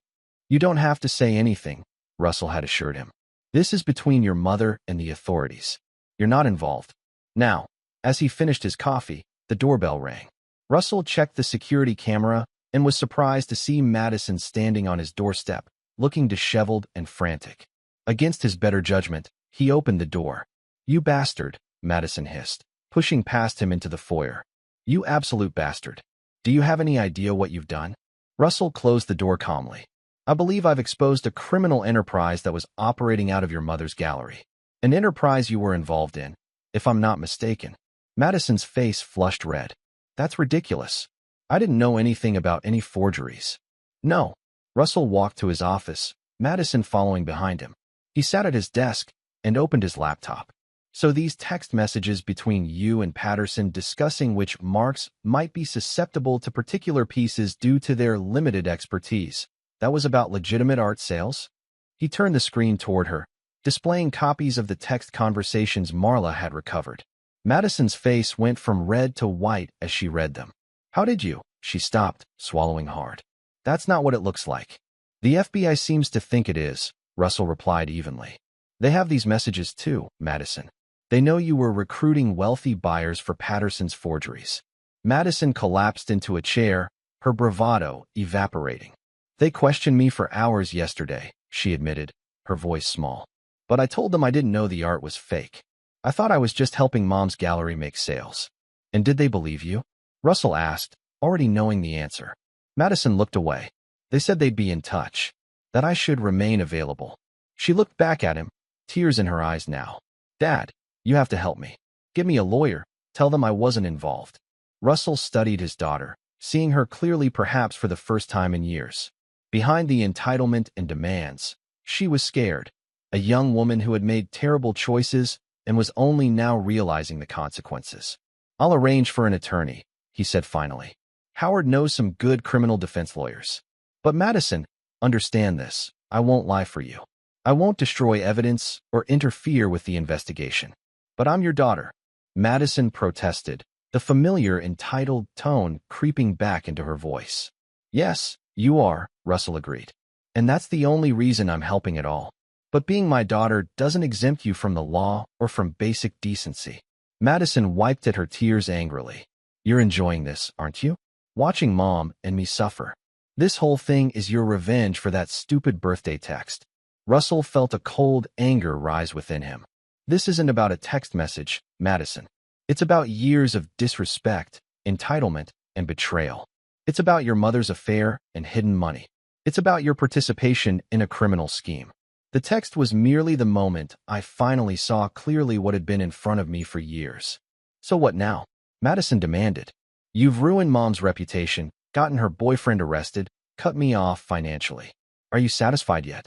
You don't have to say anything, Russell had assured him. This is between your mother and the authorities. You're not involved. Now, as he finished his coffee, the doorbell rang. Russell checked the security camera and was surprised to see Madison standing on his doorstep, looking disheveled and frantic. Against his better judgment, he opened the door. You bastard, Madison hissed, pushing past him into the foyer. You absolute bastard. Do you have any idea what you've done? Russell closed the door calmly. I believe I've exposed a criminal enterprise that was operating out of your mother's gallery. An enterprise you were involved in, if I'm not mistaken. Madison's face flushed red. That's ridiculous. I didn't know anything about any forgeries. No. Russell walked to his office, Madison following behind him. He sat at his desk and opened his laptop. So these text messages between you and Patterson discussing which marks might be susceptible to particular pieces due to their limited expertise. That was about legitimate art sales? He turned the screen toward her, displaying copies of the text conversations Marla had recovered. Madison's face went from red to white as she read them. How did you? She stopped, swallowing hard. That's not what it looks like. The FBI seems to think it is, Russell replied evenly. They have these messages too, Madison. They know you were recruiting wealthy buyers for Patterson's forgeries. Madison collapsed into a chair, her bravado evaporating. They questioned me for hours yesterday, she admitted, her voice small. But I told them I didn't know the art was fake. I thought I was just helping Mom's gallery make sales. And did they believe you? Russell asked, already knowing the answer. Madison looked away. They said they'd be in touch, that I should remain available. She looked back at him, tears in her eyes now. Dad, you have to help me. Get me a lawyer. Tell them I wasn't involved. Russell studied his daughter, seeing her clearly perhaps for the first time in years. Behind the entitlement and demands, she was scared, a young woman who had made terrible choices and was only now realizing the consequences. "I'll arrange for an attorney," he said finally. "Howard knows some good criminal defense lawyers. But Madison, understand this. I won't lie for you. I won't destroy evidence or interfere with the investigation. But I'm your daughter." Madison protested, the familiar entitled tone creeping back into her voice. "Yes, you are," Russell agreed. "And that's the only reason I'm helping at all. But being my daughter doesn't exempt you from the law or from basic decency." Madison wiped at her tears angrily. "You're enjoying this, aren't you? Watching Mom and me suffer. This whole thing is your revenge for that stupid birthday text." Russell felt a cold anger rise within him. "This isn't about a text message, Madison. It's about years of disrespect, entitlement, and betrayal. It's about your mother's affair and hidden money. It's about your participation in a criminal scheme. The text was merely the moment I finally saw clearly what had been in front of me for years." "So what now?" Madison demanded. "You've ruined Mom's reputation, gotten her boyfriend arrested, cut me off financially. Are you satisfied yet?"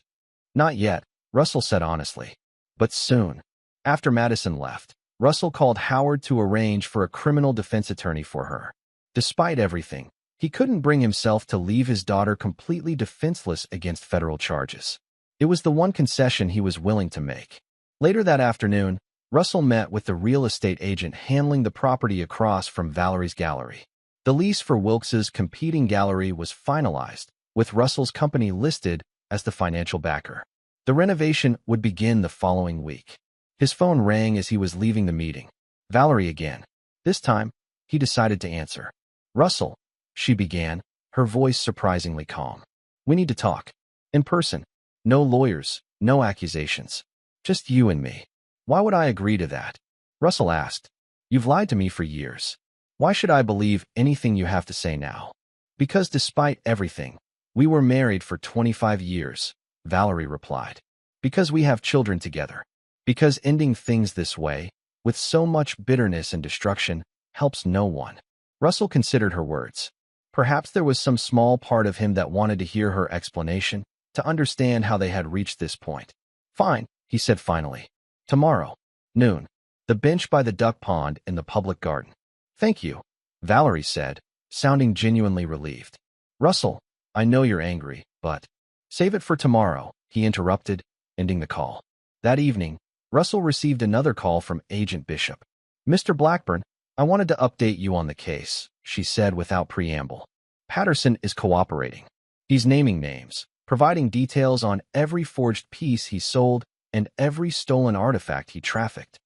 "Not yet," Russell said honestly. "But soon." After Madison left, Russell called Howard to arrange for a criminal defense attorney for her. Despite everything, he couldn't bring himself to leave his daughter completely defenseless against federal charges. It was the one concession he was willing to make. Later that afternoon, Russell met with the real estate agent handling the property across from Valerie's gallery. The lease for Wilkes's competing gallery was finalized, with Russell's company listed as the financial backer. The renovation would begin the following week. His phone rang as he was leaving the meeting. Valerie again. This time, he decided to answer. "Russell," she began, her voice surprisingly calm. "We need to talk. In person. No lawyers, no accusations. Just you and me." "Why would I agree to that?" Russell asked. "You've lied to me for years. Why should I believe anything you have to say now?" "Because despite everything, we were married for 25 years, Valerie replied. "Because we have children together. Because ending things this way, with so much bitterness and destruction, helps no one." Russell considered her words. Perhaps there was some small part of him that wanted to hear her explanation, to understand how they had reached this point. "Fine," he said finally. "Tomorrow, noon. The bench by the duck pond in the public garden." "Thank you," Valerie said, sounding genuinely relieved. "Russell, I know you're angry, but—" "Save it for tomorrow," he interrupted, ending the call. That evening, Russell received another call from Agent Bishop. "Mr. Blackburn, I wanted to update you on the case," she said without preamble. "Patterson is cooperating. He's naming names, providing details on every forged piece he sold and every stolen artifact he trafficked."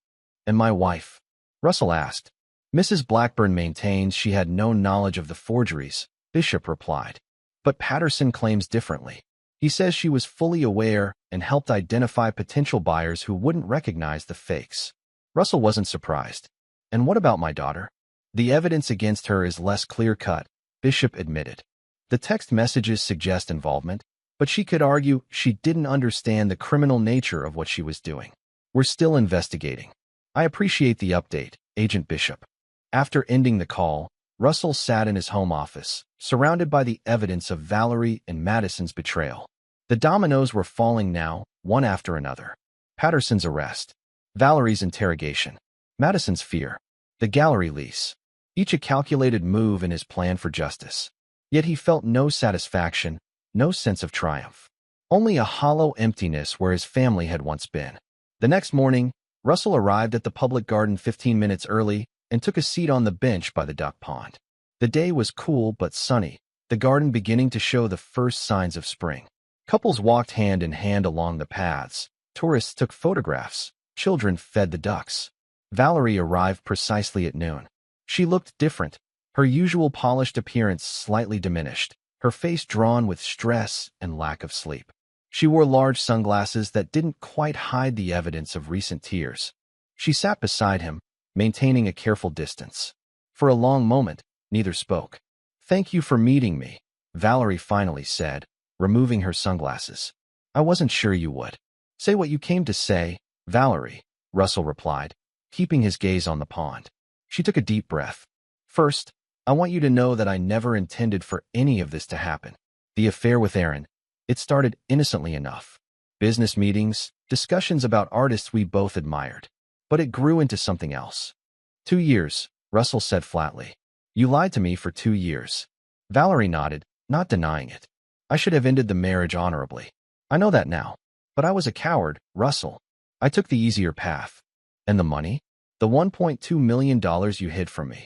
"And my wife?" Russell asked. "Mrs. Blackburn maintains she had no knowledge of the forgeries," Bishop replied. "But Patterson claims differently. He says she was fully aware and helped identify potential buyers who wouldn't recognize the fakes." Russell wasn't surprised. "And what about my daughter?" "The evidence against her is less clear-cut," Bishop admitted. "The text messages suggest involvement, but she could argue she didn't understand the criminal nature of what she was doing. We're still investigating." "I appreciate the update, Agent Bishop." After ending the call, Russell sat in his home office, surrounded by the evidence of Valerie and Madison's betrayal. The dominoes were falling now, one after another. Patterson's arrest, Valerie's interrogation, Madison's fear, the gallery lease, each a calculated move in his plan for justice. Yet he felt no satisfaction, no sense of triumph. Only a hollow emptiness where his family had once been. The next morning, Russell arrived at the public garden 15 minutes early and took a seat on the bench by the duck pond. The day was cool but sunny, the garden beginning to show the first signs of spring. Couples walked hand in hand along the paths, tourists took photographs, children fed the ducks. Valerie arrived precisely at noon. She looked different, her usual polished appearance slightly diminished, her face drawn with stress and lack of sleep. She wore large sunglasses that didn't quite hide the evidence of recent tears. She sat beside him, maintaining a careful distance. For a long moment, neither spoke. "Thank you for meeting me," Valerie finally said, removing her sunglasses. "I wasn't sure you would." "Say what you came to say, Valerie," Russell replied, keeping his gaze on the pond. She took a deep breath. "First, I want you to know that I never intended for any of this to happen. The affair with Aaron. It started innocently enough. Business meetings, discussions about artists we both admired. But it grew into something else. 2 years, Russell said flatly. You lied to me for 2 years. Valerie nodded, not denying it. I should have ended the marriage honorably. I know that now. But I was a coward, Russell. I took the easier path. And the money? The $1.2 million you hid from me.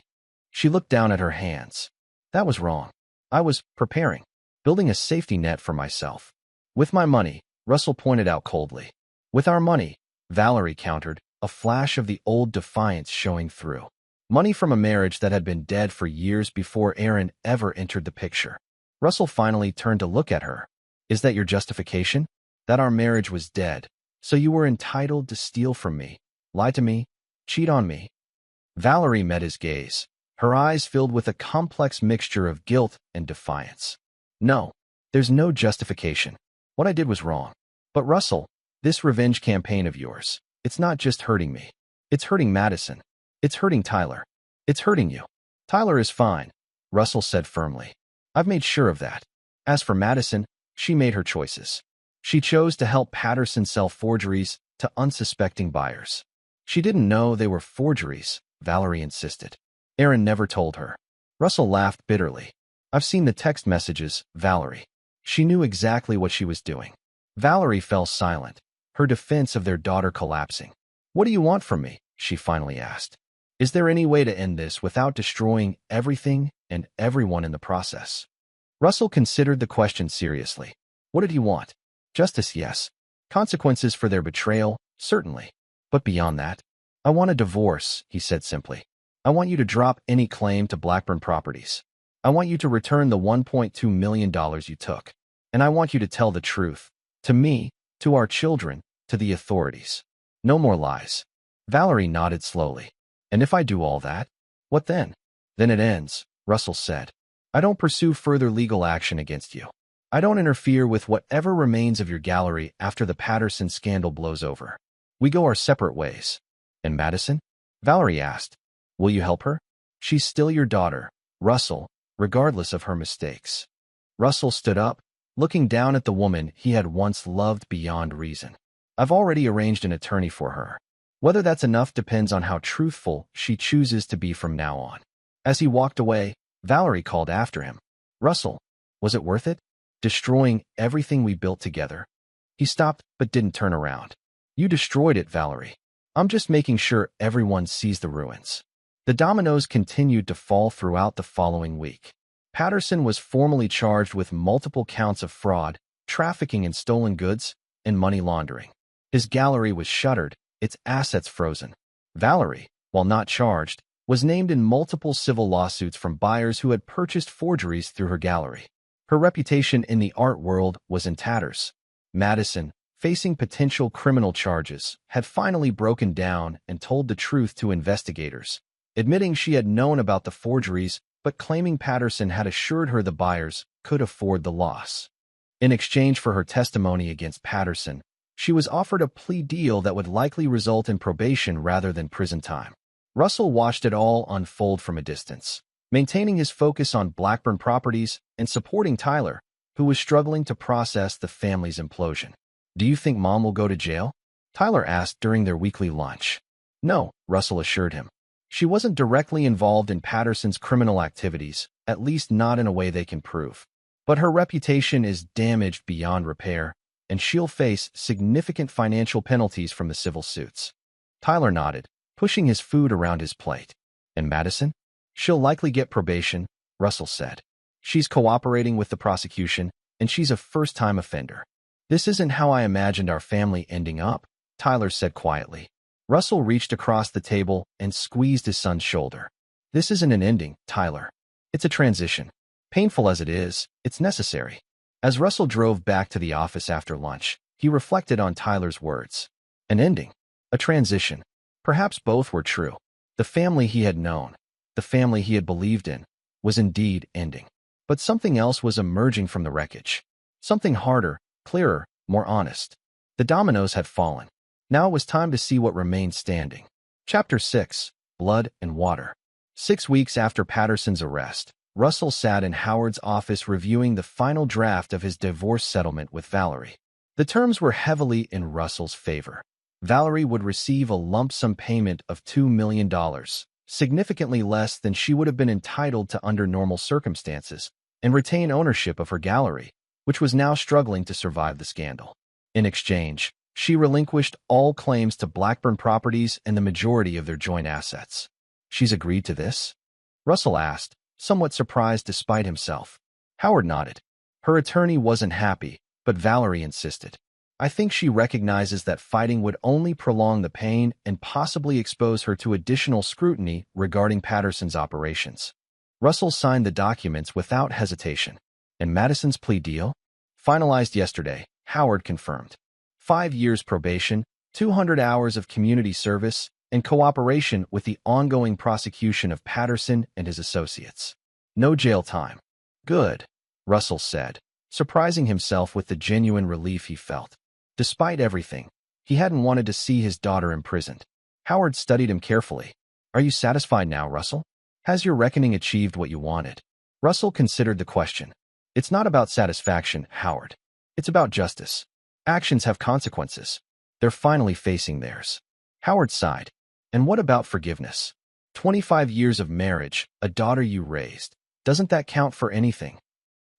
She looked down at her hands. That was wrong. I was preparing, building a safety net for myself. With my money, Russell pointed out coldly. With our money, Valerie countered, a flash of the old defiance showing through. Money from a marriage that had been dead for years before Aaron ever entered the picture. Russell finally turned to look at her. Is that your justification? That our marriage was dead, so you were entitled to steal from me, lie to me, cheat on me? Valerie met his gaze, her eyes filled with a complex mixture of guilt and defiance. No, there's no justification. What I did was wrong. But Russell, this revenge campaign of yours, it's not just hurting me. It's hurting Madison. It's hurting Tyler. It's hurting you. Tyler is fine, Russell said firmly. I've made sure of that. As for Madison, she made her choices. She chose to help Patterson sell forgeries to unsuspecting buyers. She didn't know they were forgeries, Valerie insisted. Aaron never told her. Russell laughed bitterly. I've seen the text messages, Valerie. She knew exactly what she was doing. Valerie fell silent, her defense of their daughter collapsing. What do you want from me? She finally asked. Is there any way to end this without destroying everything and everyone in the process? Russell considered the question seriously. What did he want? Justice, yes. Consequences for their betrayal, certainly. But beyond that, I want a divorce, he said simply. I want you to drop any claim to Blackburn Properties. I want you to return the $1.2 million you took. And I want you to tell the truth. To me, to our children, to the authorities. No more lies. Valerie nodded slowly. And if I do all that, what then? Then it ends, Russell said. I don't pursue further legal action against you. I don't interfere with whatever remains of your gallery after the Patterson scandal blows over. We go our separate ways. And Madison? Valerie asked. Will you help her? She's still your daughter, Russell, regardless of her mistakes. Russell stood up, looking down at the woman he had once loved beyond reason. I've already arranged an attorney for her. Whether that's enough depends on how truthful she chooses to be from now on. As he walked away, Valerie called after him. Russell, was it worth it? Destroying everything we built together? He stopped but didn't turn around. You destroyed it, Valerie. I'm just making sure everyone sees the ruins. The dominoes continued to fall throughout the following week. Patterson was formally charged with multiple counts of fraud, trafficking in stolen goods, and money laundering. His gallery was shuttered, its assets frozen. Valerie, while not charged, was named in multiple civil lawsuits from buyers who had purchased forgeries through her gallery. Her reputation in the art world was in tatters. Madison, facing potential criminal charges, had finally broken down and told the truth to investigators, admitting she had known about the forgeries but claiming Patterson had assured her the buyers could afford the loss. In exchange for her testimony against Patterson, she was offered a plea deal that would likely result in probation rather than prison time. Russell watched it all unfold from a distance, maintaining his focus on Blackburn Properties and supporting Tyler, who was struggling to process the family's implosion. Do you think Mom will go to jail? Tyler asked during their weekly lunch. No, Russell assured him. She wasn't directly involved in Patterson's criminal activities, at least not in a way they can prove. But her reputation is damaged beyond repair, and she'll face significant financial penalties from the civil suits. Tyler nodded, pushing his food around his plate. And Madison? She'll likely get probation, Russell said. She's cooperating with the prosecution, and she's a first-time offender. This isn't how I imagined our family ending up, Tyler said quietly. Russell reached across the table and squeezed his son's shoulder. This isn't an ending, Tyler. It's a transition. Painful as it is, it's necessary. As Russell drove back to the office after lunch, he reflected on Tyler's words. An ending. A transition. Perhaps both were true. The family he had known, the family he had believed in, was indeed ending. But something else was emerging from the wreckage. Something harder, clearer, more honest. The dominoes had fallen. Now it was time to see what remained standing. Chapter 6. Blood and Water. 6 weeks after Patterson's arrest, Russell sat in Howard's office reviewing the final draft of his divorce settlement with Valerie. The terms were heavily in Russell's favor. Valerie would receive a lump sum payment of $2 million, significantly less than she would have been entitled to under normal circumstances, and retain ownership of her gallery, which was now struggling to survive the scandal. In exchange, she relinquished all claims to Blackburn Properties and the majority of their joint assets. She's agreed to this? Russell asked, somewhat surprised despite himself. Howard nodded. Her attorney wasn't happy, but Valerie insisted. I think she recognizes that fighting would only prolong the pain and possibly expose her to additional scrutiny regarding Patterson's operations. Russell signed the documents without hesitation. And Madison's plea deal? Finalized yesterday, Howard confirmed. 5 years probation, 200 hours of community service, and cooperation with the ongoing prosecution of Patterson and his associates. No jail time. Good, Russell said, surprising himself with the genuine relief he felt. Despite everything, he hadn't wanted to see his daughter imprisoned. Howard studied him carefully. Are you satisfied now, Russell? Has your reckoning achieved what you wanted? Russell considered the question. It's not about satisfaction, Howard. It's about justice. Actions have consequences. They're finally facing theirs. Howard sighed. And what about forgiveness? 25 years of marriage, a daughter you raised. Doesn't that count for anything?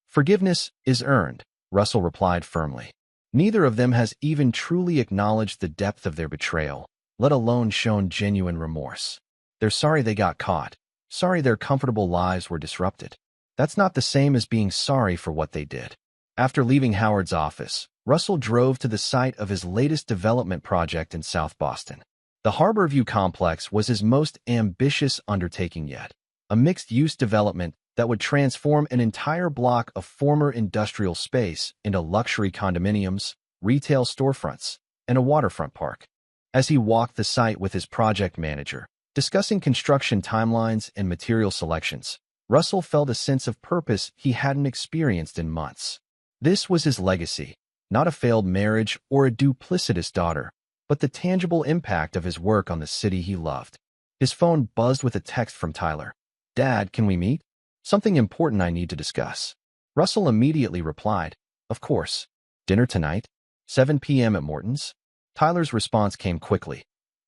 Forgiveness is earned, Russell replied firmly. Neither of them has even truly acknowledged the depth of their betrayal, let alone shown genuine remorse. They're sorry they got caught, sorry their comfortable lives were disrupted. That's not the same as being sorry for what they did. After leaving Howard's office, Russell drove to the site of his latest development project in South Boston. The Harborview complex was his most ambitious undertaking yet, a mixed-use development that would transform an entire block of former industrial space into luxury condominiums, retail storefronts, and a waterfront park. As he walked the site with his project manager, discussing construction timelines and material selections, Russell felt a sense of purpose he hadn't experienced in months. This was his legacy, not a failed marriage or a duplicitous daughter, but the tangible impact of his work on the city he loved. His phone buzzed with a text from Tyler. Dad, can we meet? Something important I need to discuss. Russell immediately replied, Of course. Dinner tonight? 7 p.m. at Morton's? Tyler's response came quickly.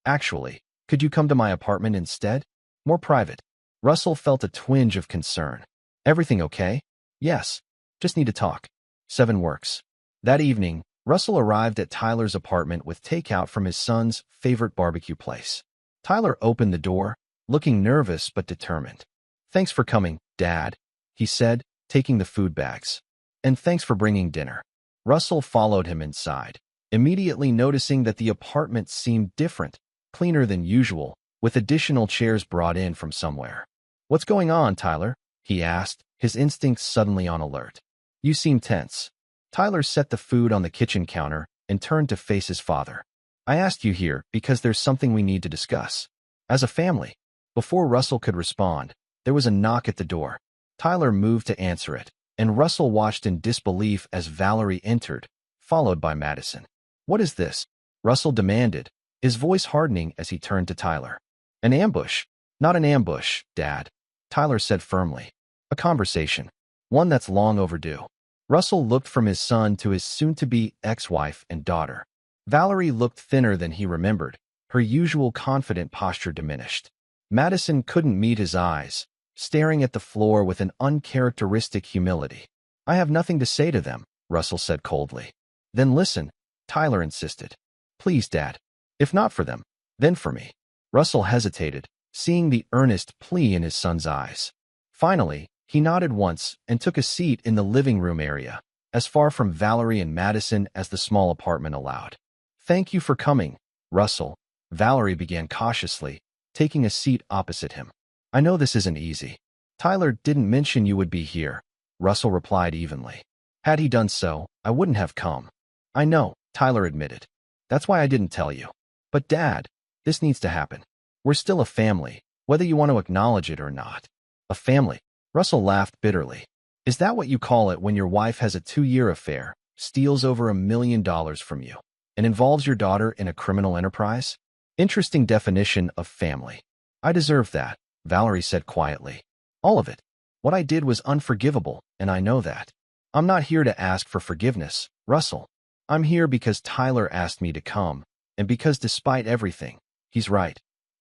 Actually, could you come to my apartment instead? More private. Russell felt a twinge of concern. Everything okay? Yes. Just need to talk. 7 works. That evening, Russell arrived at Tyler's apartment with takeout from his son's favorite barbecue place. Tyler opened the door, looking nervous but determined. Thanks for coming, Dad, he said, taking the food bags. And thanks for bringing dinner. Russell followed him inside, immediately noticing that the apartment seemed different, cleaner than usual, with additional chairs brought in from somewhere. What's going on, Tyler? He asked, his instincts suddenly on alert. You seem tense. Tyler set the food on the kitchen counter and turned to face his father. I asked you here because there's something we need to discuss. As a family. Before Russell could respond, there was a knock at the door. Tyler moved to answer it, and Russell watched in disbelief as Valerie entered, followed by Madison. What is this? Russell demanded, his voice hardening as he turned to Tyler. An ambush. Not an ambush, Dad, Tyler said firmly. A conversation. One that's long overdue. Russell looked from his son to his soon-to-be ex-wife and daughter. Valerie looked thinner than he remembered, her usual confident posture diminished. Madison couldn't meet his eyes, staring at the floor with an uncharacteristic humility. I have nothing to say to them, Russell said coldly. Then listen, Tyler insisted. Please, Dad. If not for them, then for me. Russell hesitated, seeing the earnest plea in his son's eyes. Finally, he nodded once and took a seat in the living room area, as far from Valerie and Madison as the small apartment allowed. Thank you for coming, Russell, Valerie began cautiously, taking a seat opposite him. I know this isn't easy. Tyler didn't mention you would be here, Russell replied evenly. Had he done so, I wouldn't have come. I know, Tyler admitted. That's why I didn't tell you. But Dad, this needs to happen. We're still a family, whether you want to acknowledge it or not. A family. Russell laughed bitterly. Is that what you call it when your wife has a 2-year affair, steals over $1 million from you, and involves your daughter in a criminal enterprise? Interesting definition of family. I deserve that, Valerie said quietly. All of it. What I did was unforgivable, and I know that. I'm not here to ask for forgiveness, Russell. I'm here because Tyler asked me to come, and because despite everything, he's right.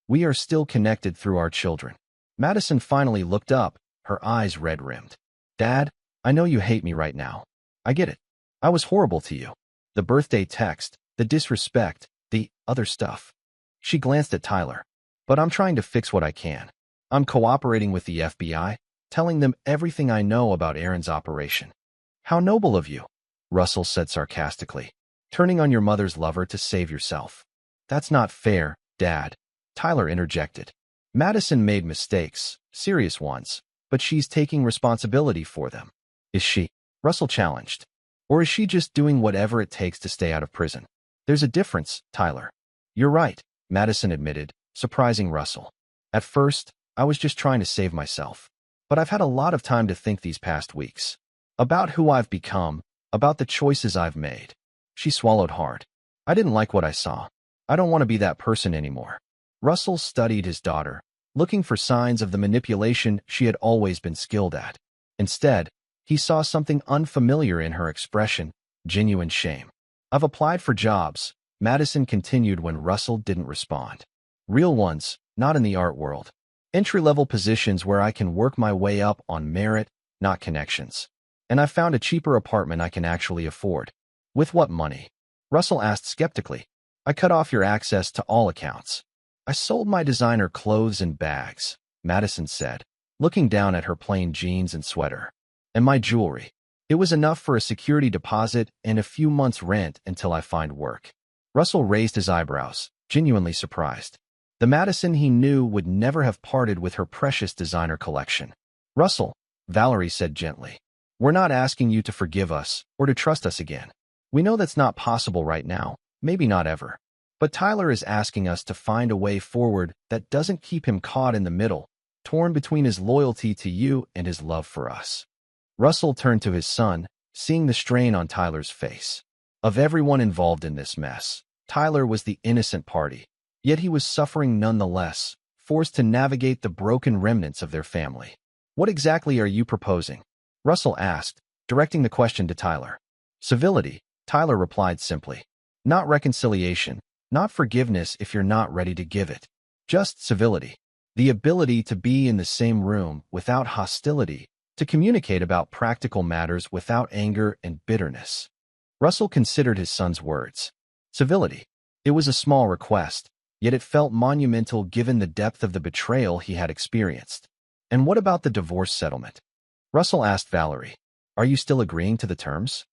We are still connected through our children. Madison finally looked up, her eyes red-rimmed. Dad, I know you hate me right now. I get it. I was horrible to you. The birthday text, the disrespect, the other stuff. She glanced at Tyler. But I'm trying to fix what I can. I'm cooperating with the FBI, telling them everything I know about Aaron's operation. How noble of you, Russell said sarcastically, turning on your mother's lover to save yourself. That's not fair, Dad, Tyler interjected. Madison made mistakes, serious ones, but she's taking responsibility for them. Is she? Russell challenged. Or is she just doing whatever it takes to stay out of prison? There's a difference, Tyler. You're right, Madison admitted, surprising Russell. At first, I was just trying to save myself. But I've had a lot of time to think these past weeks. About who I've become, about the choices I've made. She swallowed hard. I didn't like what I saw. I don't want to be that person anymore. Russell studied his daughter, looking for signs of the manipulation she had always been skilled at. Instead, he saw something unfamiliar in her expression, genuine shame. I've applied for jobs, Madison continued when Russell didn't respond. Real ones, not in the art world. Entry-level positions where I can work my way up on merit, not connections. And I found a cheaper apartment I can actually afford. With what money? Russell asked skeptically. I cut off your access to all accounts. I sold my designer clothes and bags, Madison said, looking down at her plain jeans and sweater. And my jewelry. It was enough for a security deposit and a few months' rent until I find work. Russell raised his eyebrows, genuinely surprised. The Madison he knew would never have parted with her precious designer collection. Russell, Valerie said gently, we're not asking you to forgive us or to trust us again. We know that's not possible right now, maybe not ever. But Tyler is asking us to find a way forward that doesn't keep him caught in the middle, torn between his loyalty to you and his love for us. Russell turned to his son, seeing the strain on Tyler's face. Of everyone involved in this mess, Tyler was the innocent party, yet he was suffering nonetheless, forced to navigate the broken remnants of their family. What exactly are you proposing? Russell asked, directing the question to Tyler. Civility, Tyler replied simply. Not reconciliation, not forgiveness if you're not ready to give it. Just civility. The ability to be in the same room without hostility, to communicate about practical matters without anger and bitterness. Russell considered his son's words. Civility. It was a small request, yet it felt monumental given the depth of the betrayal he had experienced. And what about the divorce settlement? Russell asked Valerie. Are you still agreeing to the terms?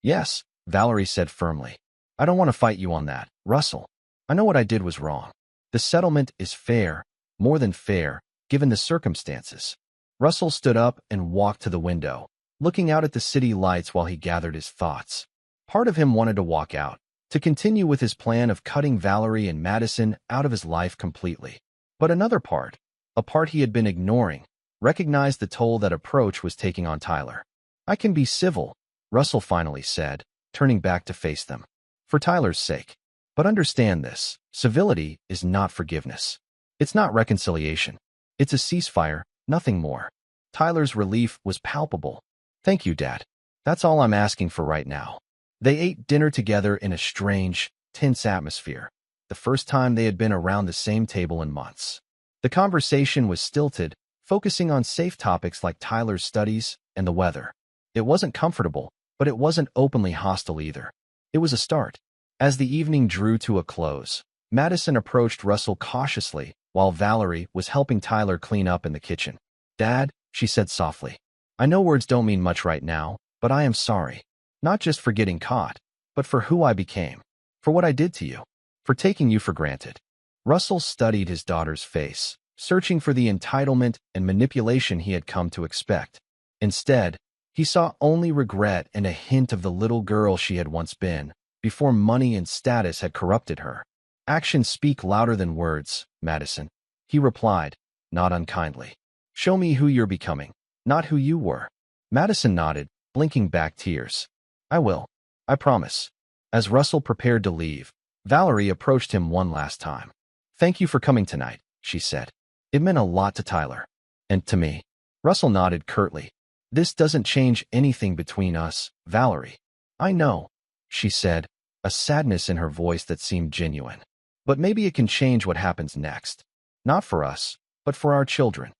Yes, Valerie said firmly. I don't want to fight you on that, Russell. I know what I did was wrong. The settlement is fair, more than fair, given the circumstances. Russell stood up and walked to the window, looking out at the city lights while he gathered his thoughts. Part of him wanted to walk out, to continue with his plan of cutting Valerie and Madison out of his life completely. But another part, a part he had been ignoring, recognized the toll that approach was taking on Tyler. I can be civil, Russell finally said, turning back to face them. For Tyler's sake. But understand this, civility is not forgiveness. It's not reconciliation. It's a ceasefire, nothing more. Tyler's relief was palpable. Thank you, Dad. That's all I'm asking for right now. They ate dinner together in a strange, tense atmosphere, the first time they had been around the same table in months. The conversation was stilted, focusing on safe topics like Tyler's studies and the weather. It wasn't comfortable, but it wasn't openly hostile either. It was a start. As the evening drew to a close, Madison approached Russell cautiously while Valerie was helping Tyler clean up in the kitchen. Dad, she said softly, I know words don't mean much right now, but I am sorry. Not just for getting caught, but for who I became, for what I did to you, for taking you for granted. Russell studied his daughter's face, searching for the entitlement and manipulation he had come to expect. Instead, he saw only regret and a hint of the little girl she had once been, before money and status had corrupted her. Actions speak louder than words, Madison, he replied, not unkindly. Show me who you're becoming, not who you were. Madison nodded, blinking back tears. I will. I promise. As Russell prepared to leave, Valerie approached him one last time. Thank you for coming tonight, she said. It meant a lot to Tyler. And to me. Russell nodded curtly. This doesn't change anything between us, Valerie. I know, she said, a sadness in her voice that seemed genuine. But maybe it can change what happens next. Not for us, but for our children.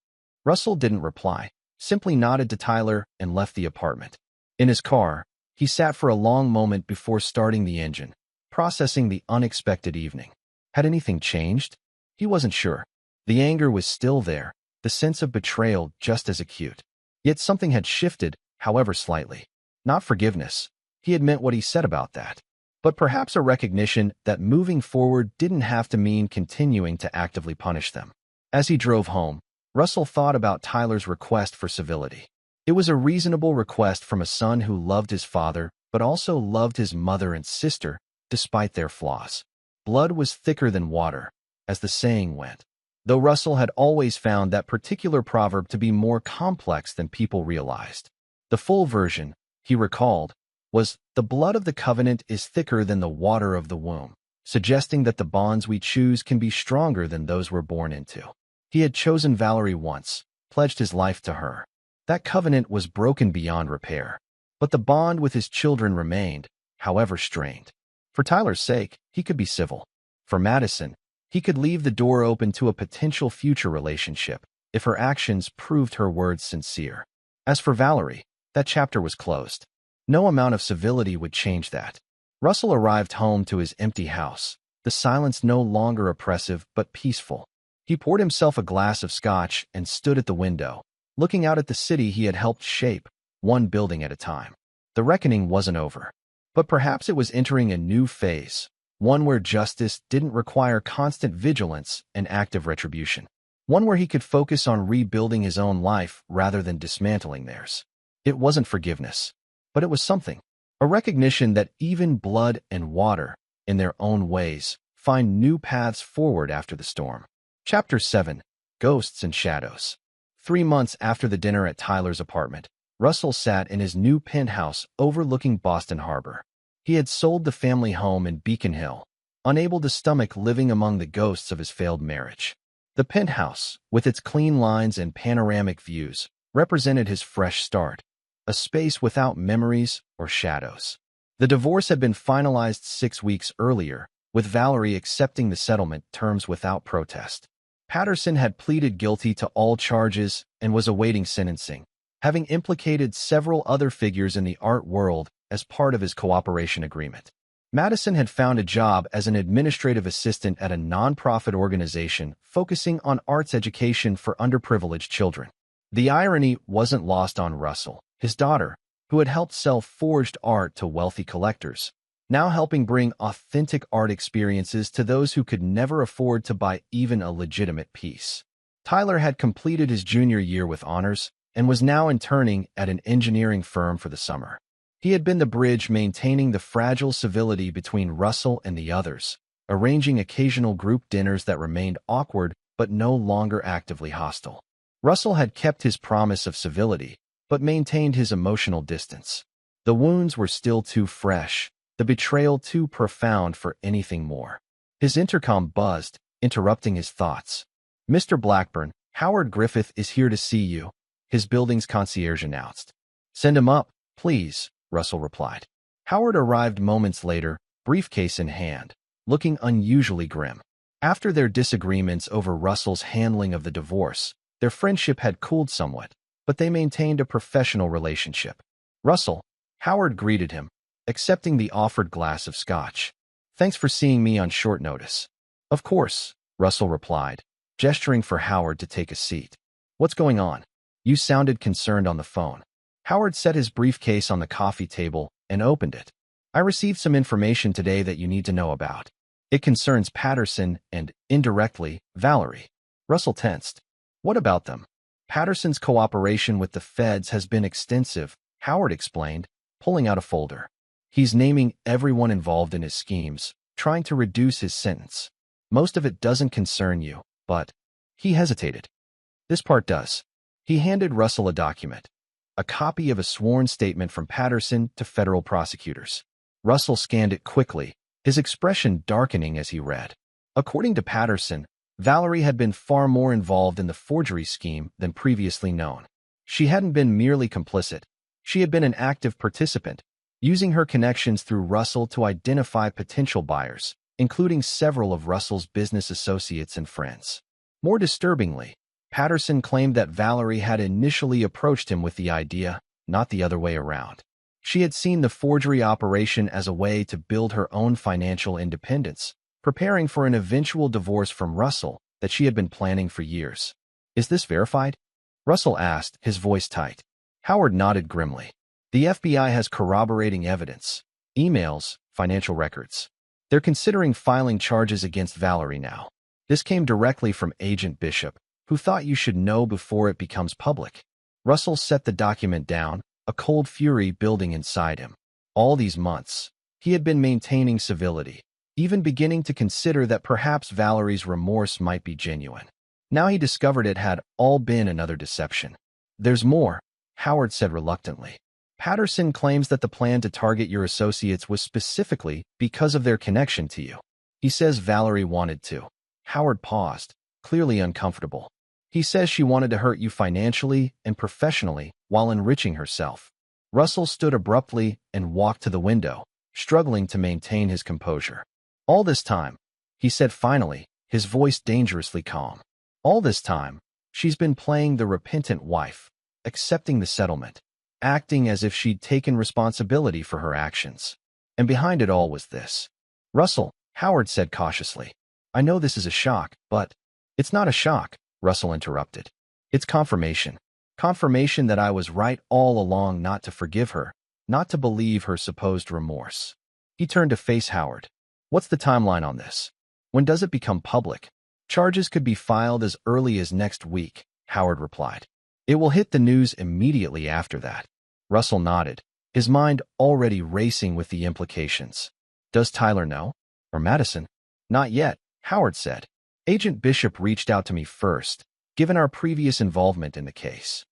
Russell didn't reply, simply nodded to Tyler and left the apartment. In his car, he sat for a long moment before starting the engine, processing the unexpected evening. Had anything changed? He wasn't sure. The anger was still there, the sense of betrayal just as acute. Yet something had shifted, however slightly. Not forgiveness. He had meant what he said about that. But perhaps a recognition that moving forward didn't have to mean continuing to actively punish them. As he drove home, Russell thought about Tyler's request for civility. It was a reasonable request from a son who loved his father, but also loved his mother and sister, despite their flaws. Blood was thicker than water, as the saying went. Though Russell had always found that particular proverb to be more complex than people realized. The full version, he recalled, was, "The blood of the covenant is thicker than the water of the womb," suggesting that the bonds we choose can be stronger than those we're born into. He had chosen Valerie once, pledged his life to her. That covenant was broken beyond repair. But the bond with his children remained, however strained. For Tyler's sake, he could be civil. For Madison, he could leave the door open to a potential future relationship if her actions proved her words sincere. As for Valerie, that chapter was closed. No amount of civility would change that. Russell arrived home to his empty house, the silence no longer oppressive but peaceful. He poured himself a glass of scotch and stood at the window, looking out at the city he had helped shape, one building at a time. The reckoning wasn't over. But perhaps it was entering a new phase, one where justice didn't require constant vigilance and active retribution. One where he could focus on rebuilding his own life rather than dismantling theirs. It wasn't forgiveness, but it was something. A recognition that even blood and water, in their own ways, find new paths forward after the storm. Chapter 7. Ghosts and Shadows. 3 months after the dinner at Tyler's apartment, Russell sat in his new penthouse overlooking Boston Harbor. He had sold the family home in Beacon Hill, unable to stomach living among the ghosts of his failed marriage. The penthouse, with its clean lines and panoramic views, represented his fresh start, a space without memories or shadows. The divorce had been finalized 6 weeks earlier, with Valerie accepting the settlement terms without protest. Patterson had pleaded guilty to all charges and was awaiting sentencing, having implicated several other figures in the art world as part of his cooperation agreement. Madison had found a job as an administrative assistant at a nonprofit organization focusing on arts education for underprivileged children. The irony wasn't lost on Russell, his daughter, who had helped sell forged art to wealthy collectors, now helping bring authentic art experiences to those who could never afford to buy even a legitimate piece. Tyler had completed his junior year with honors and was now interning at an engineering firm for the summer. He had been the bridge maintaining the fragile civility between Russell and the others, arranging occasional group dinners that remained awkward but no longer actively hostile. Russell had kept his promise of civility, but maintained his emotional distance. The wounds were still too fresh, the betrayal too profound for anything more. His intercom buzzed, interrupting his thoughts. "Mr. Blackburn, Howard Griffith is here to see you," his building's concierge announced. "Send him up, please," Russell replied. Howard arrived moments later, briefcase in hand, looking unusually grim. After their disagreements over Russell's handling of the divorce, their friendship had cooled somewhat, but they maintained a professional relationship. "Russell," Howard greeted him, accepting the offered glass of scotch. "Thanks for seeing me on short notice." "Of course," Russell replied, gesturing for Howard to take a seat. "What's going on? You sounded concerned on the phone." Howard set his briefcase on the coffee table and opened it. "I received some information today that you need to know about. It concerns Patterson and, indirectly, Valerie." Russell tensed. "What about them?" "Patterson's cooperation with the feds has been extensive," Howard explained, pulling out a folder. "He's naming everyone involved in his schemes, trying to reduce his sentence. Most of it doesn't concern you, but—" He hesitated. "This part does." He handed Russell a document, a copy of a sworn statement from Patterson to federal prosecutors. Russell scanned it quickly, his expression darkening as he read. According to Patterson, Valerie had been far more involved in the forgery scheme than previously known. She hadn't been merely complicit. She had been an active participant, using her connections through Russell to identify potential buyers, including several of Russell's business associates and friends. More disturbingly, Patterson claimed that Valerie had initially approached him with the idea, not the other way around. She had seen the forgery operation as a way to build her own financial independence, preparing for an eventual divorce from Russell that she had been planning for years. "Is this verified?" Russell asked, his voice tight. Howard nodded grimly. "The FBI has corroborating evidence. Emails, financial records. They're considering filing charges against Valerie now. This came directly from Agent Bishop, who thought you should know before it becomes public." Russell set the document down, a cold fury building inside him. All these months, he had been maintaining civility, even beginning to consider that perhaps Valerie's remorse might be genuine. Now he discovered it had all been another deception. "There's more," Howard said reluctantly. "Patterson claims that the plan to target your associates was specifically because of their connection to you. He says Valerie wanted to." Howard paused, clearly uncomfortable. "He says she wanted to hurt you financially and professionally while enriching herself." Russell stood abruptly and walked to the window, struggling to maintain his composure. "All this time," he said finally, his voice dangerously calm. "All this time, she's been playing the repentant wife, accepting the settlement, acting as if she'd taken responsibility for her actions. And behind it all was this." "Russell," Howard said cautiously, "I know this is a shock, but—" "It's not a shock," Russell interrupted. "It's confirmation. Confirmation that I was right all along not to forgive her, not to believe her supposed remorse." He turned to face Howard. "What's the timeline on this? When does it become public?" "Charges could be filed as early as next week," Howard replied. "It will hit the news immediately after that." Russell nodded, his mind already racing with the implications. "Does Tyler know? Or Madison?" "Not yet," Howard said. "Agent Bishop reached out to me first, given our previous involvement in the case."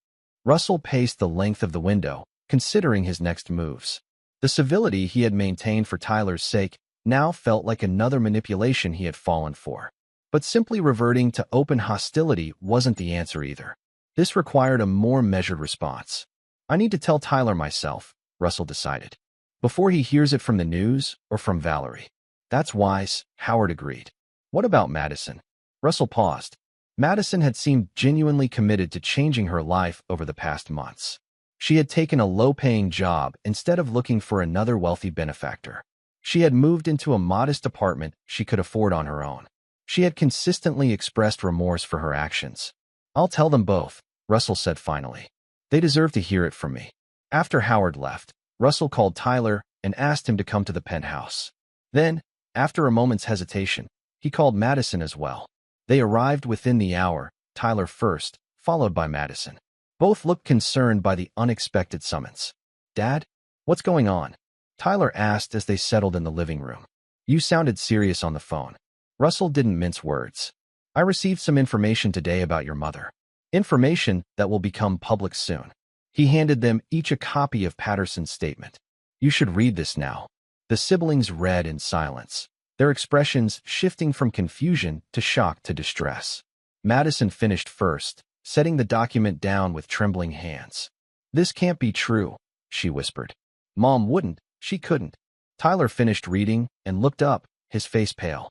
Russell paced the length of the window, considering his next moves. The civility he had maintained for Tyler's sake now felt like another manipulation he had fallen for. But simply reverting to open hostility wasn't the answer either. This required a more measured response. "I need to tell Tyler myself," Russell decided, "before he hears it from the news or from Valerie." "That's wise," Howard agreed. "What about Madison?" Russell paused. Madison had seemed genuinely committed to changing her life over the past months. She had taken a low-paying job instead of looking for another wealthy benefactor. She had moved into a modest apartment she could afford on her own. She had consistently expressed remorse for her actions. "I'll tell them both," Russell said finally. "They deserve to hear it from me." After Howard left, Russell called Tyler and asked him to come to the penthouse. Then, after a moment's hesitation, he called Madison as well. They arrived within the hour, Tyler first, followed by Madison. Both looked concerned by the unexpected summons. "Dad, what's going on?" Tyler asked as they settled in the living room. "You sounded serious on the phone." Russell didn't mince words. "I received some information today about your mother. Information that will become public soon." He handed them each a copy of Patterson's statement. "You should read this now." The siblings read in silence, their expressions shifting from confusion to shock to distress. Madison finished first, setting the document down with trembling hands. "This can't be true," she whispered. "Mom wouldn't, she couldn't." Tyler finished reading and looked up, his face pale.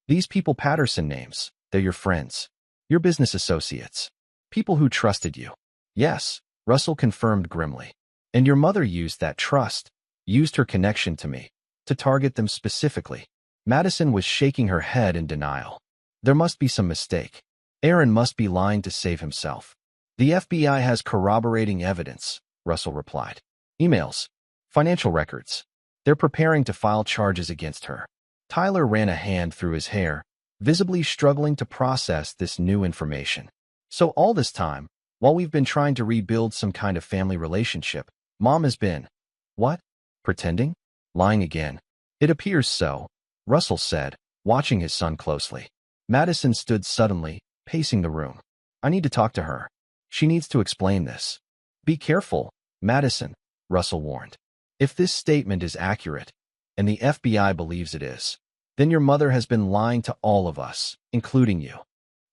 "These people Patterson names, they're your friends. Your business associates. People who trusted you." "Yes," Russell confirmed grimly. "And your mother used that trust, used her connection to me, to target them specifically." Madison was shaking her head in denial. "There must be some mistake. Aaron must be lying to save himself." "The FBI has corroborating evidence," Russell replied. "Emails, financial records. They're preparing to file charges against her." Tyler ran a hand through his hair, visibly struggling to process this new information. "So all this time, while we've been trying to rebuild some kind of family relationship, Mom has been—" "What? Pretending? Lying again?" "It appears so," Russell said, watching his son closely. Madison stood suddenly, pacing the room. "I need to talk to her. She needs to explain this." "Be careful, Madison," Russell warned. "If this statement is accurate, and the FBI believes it is, then your mother has been lying to all of us, including you."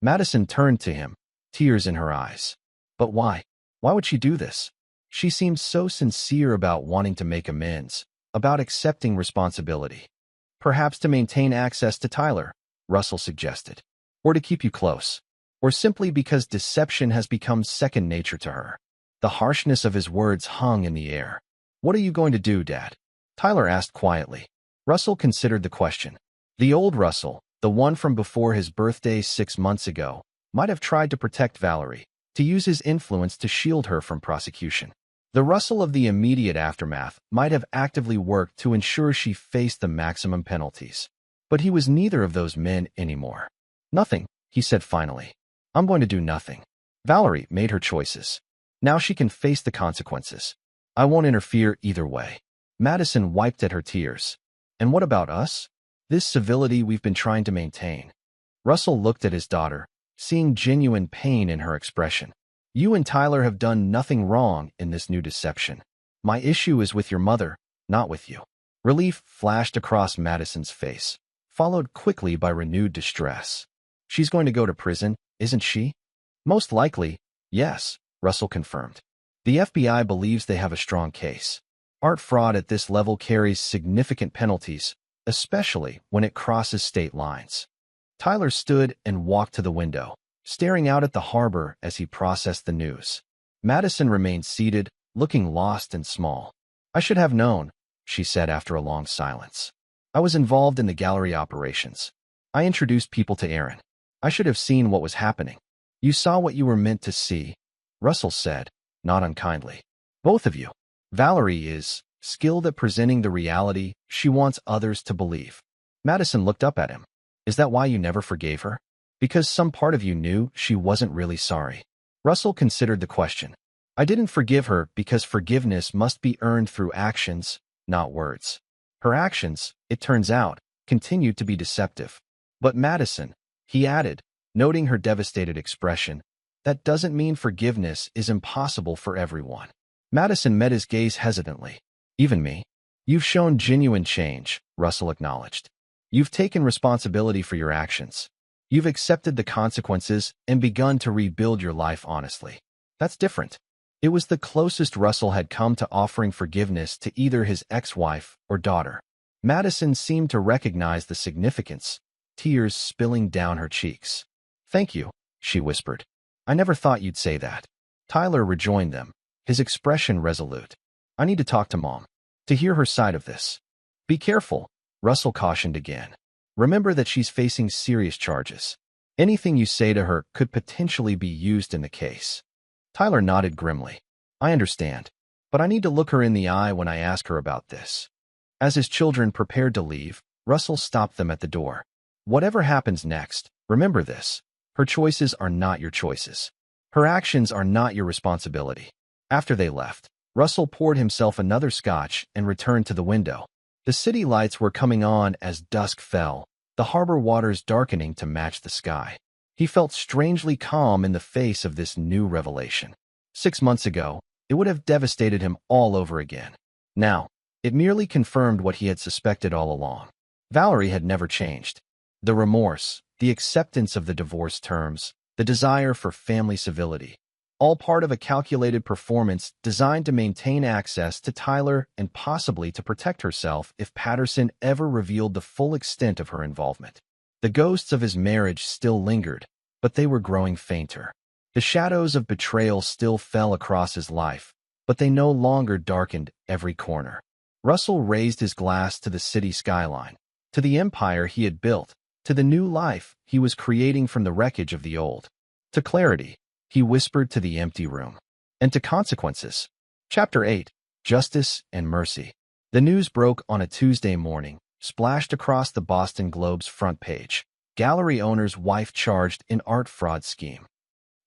Madison turned to him, tears in her eyes. "But why? Why would she do this? She seemed so sincere about wanting to make amends, about accepting responsibility. Perhaps to maintain access to Tyler, Russell suggested, or to keep you close, or simply because deception has become second nature to her. The harshness of his words hung in the air. What are you going to do, Dad? Tyler asked quietly. Russell considered the question. The old Russell, the one from before his birthday 6 months ago, might have tried to protect Valerie, to use his influence to shield her from prosecution. The Russell of the immediate aftermath might have actively worked to ensure she faced the maximum penalties. But he was neither of those men anymore. Nothing, he said finally. I'm going to do nothing. Valerie made her choices. Now she can face the consequences. I won't interfere either way. Madison wiped at her tears. And what about us? This civility we've been trying to maintain. Russell looked at his daughter, seeing genuine pain in her expression. You and Tyler have done nothing wrong in this new deception. My issue is with your mother, not with you. Relief flashed across Madison's face, followed quickly by renewed distress. She's going to go to prison, isn't she? Most likely, yes, Russell confirmed. The FBI believes they have a strong case. Art fraud at this level carries significant penalties, especially when it crosses state lines. Tyler stood and walked to the window, staring out at the harbor as he processed the news. Madison remained seated, looking lost and small. I should have known, she said after a long silence. I was involved in the gallery operations. I introduced people to Aaron. I should have seen what was happening. You saw what you were meant to see, Russell said, not unkindly. Both of you. Valerie is skilled at presenting the reality she wants others to believe. Madison looked up at him. Is that why you never forgave her? Because some part of you knew she wasn't really sorry. Russell considered the question. I didn't forgive her because forgiveness must be earned through actions, not words. Her actions, it turns out, continued to be deceptive. But Madison, he added, noting her devastated expression, that doesn't mean forgiveness is impossible for everyone. Madison met his gaze hesitantly. Even me? You've shown genuine change, Russell acknowledged. You've taken responsibility for your actions. You've accepted the consequences and begun to rebuild your life honestly. That's different. It was the closest Russell had come to offering forgiveness to either his ex-wife or daughter. Madison seemed to recognize the significance, tears spilling down her cheeks. Thank you, she whispered. I never thought you'd say that. Tyler rejoined them, his expression resolute. I need to talk to Mom, to hear her side of this. Be careful, Russell cautioned again. Remember that she's facing serious charges. Anything you say to her could potentially be used in the case. Tyler nodded grimly. I understand, but I need to look her in the eye when I ask her about this. As his children prepared to leave, Russell stopped them at the door. Whatever happens next, remember this. Her choices are not your choices. Her actions are not your responsibility. After they left, Russell poured himself another scotch and returned to the window. The city lights were coming on as dusk fell, the harbor waters darkening to match the sky. He felt strangely calm in the face of this new revelation. 6 months ago, it would have devastated him all over again. Now, it merely confirmed what he had suspected all along. Valerie had never changed. The remorse, the acceptance of the divorce terms, the desire for family civility, all part of a calculated performance designed to maintain access to Tyler and possibly to protect herself if Patterson ever revealed the full extent of her involvement. The ghosts of his marriage still lingered, but they were growing fainter. The shadows of betrayal still fell across his life, but they no longer darkened every corner. Russell raised his glass to the city skyline, to the empire he had built, to the new life he was creating from the wreckage of the old. To clarity, he whispered to the empty room. And to consequences. Chapter 8. Justice and Mercy. The news broke on a Tuesday morning, splashed across the Boston Globe's front page. Gallery owner's wife charged in art fraud scheme.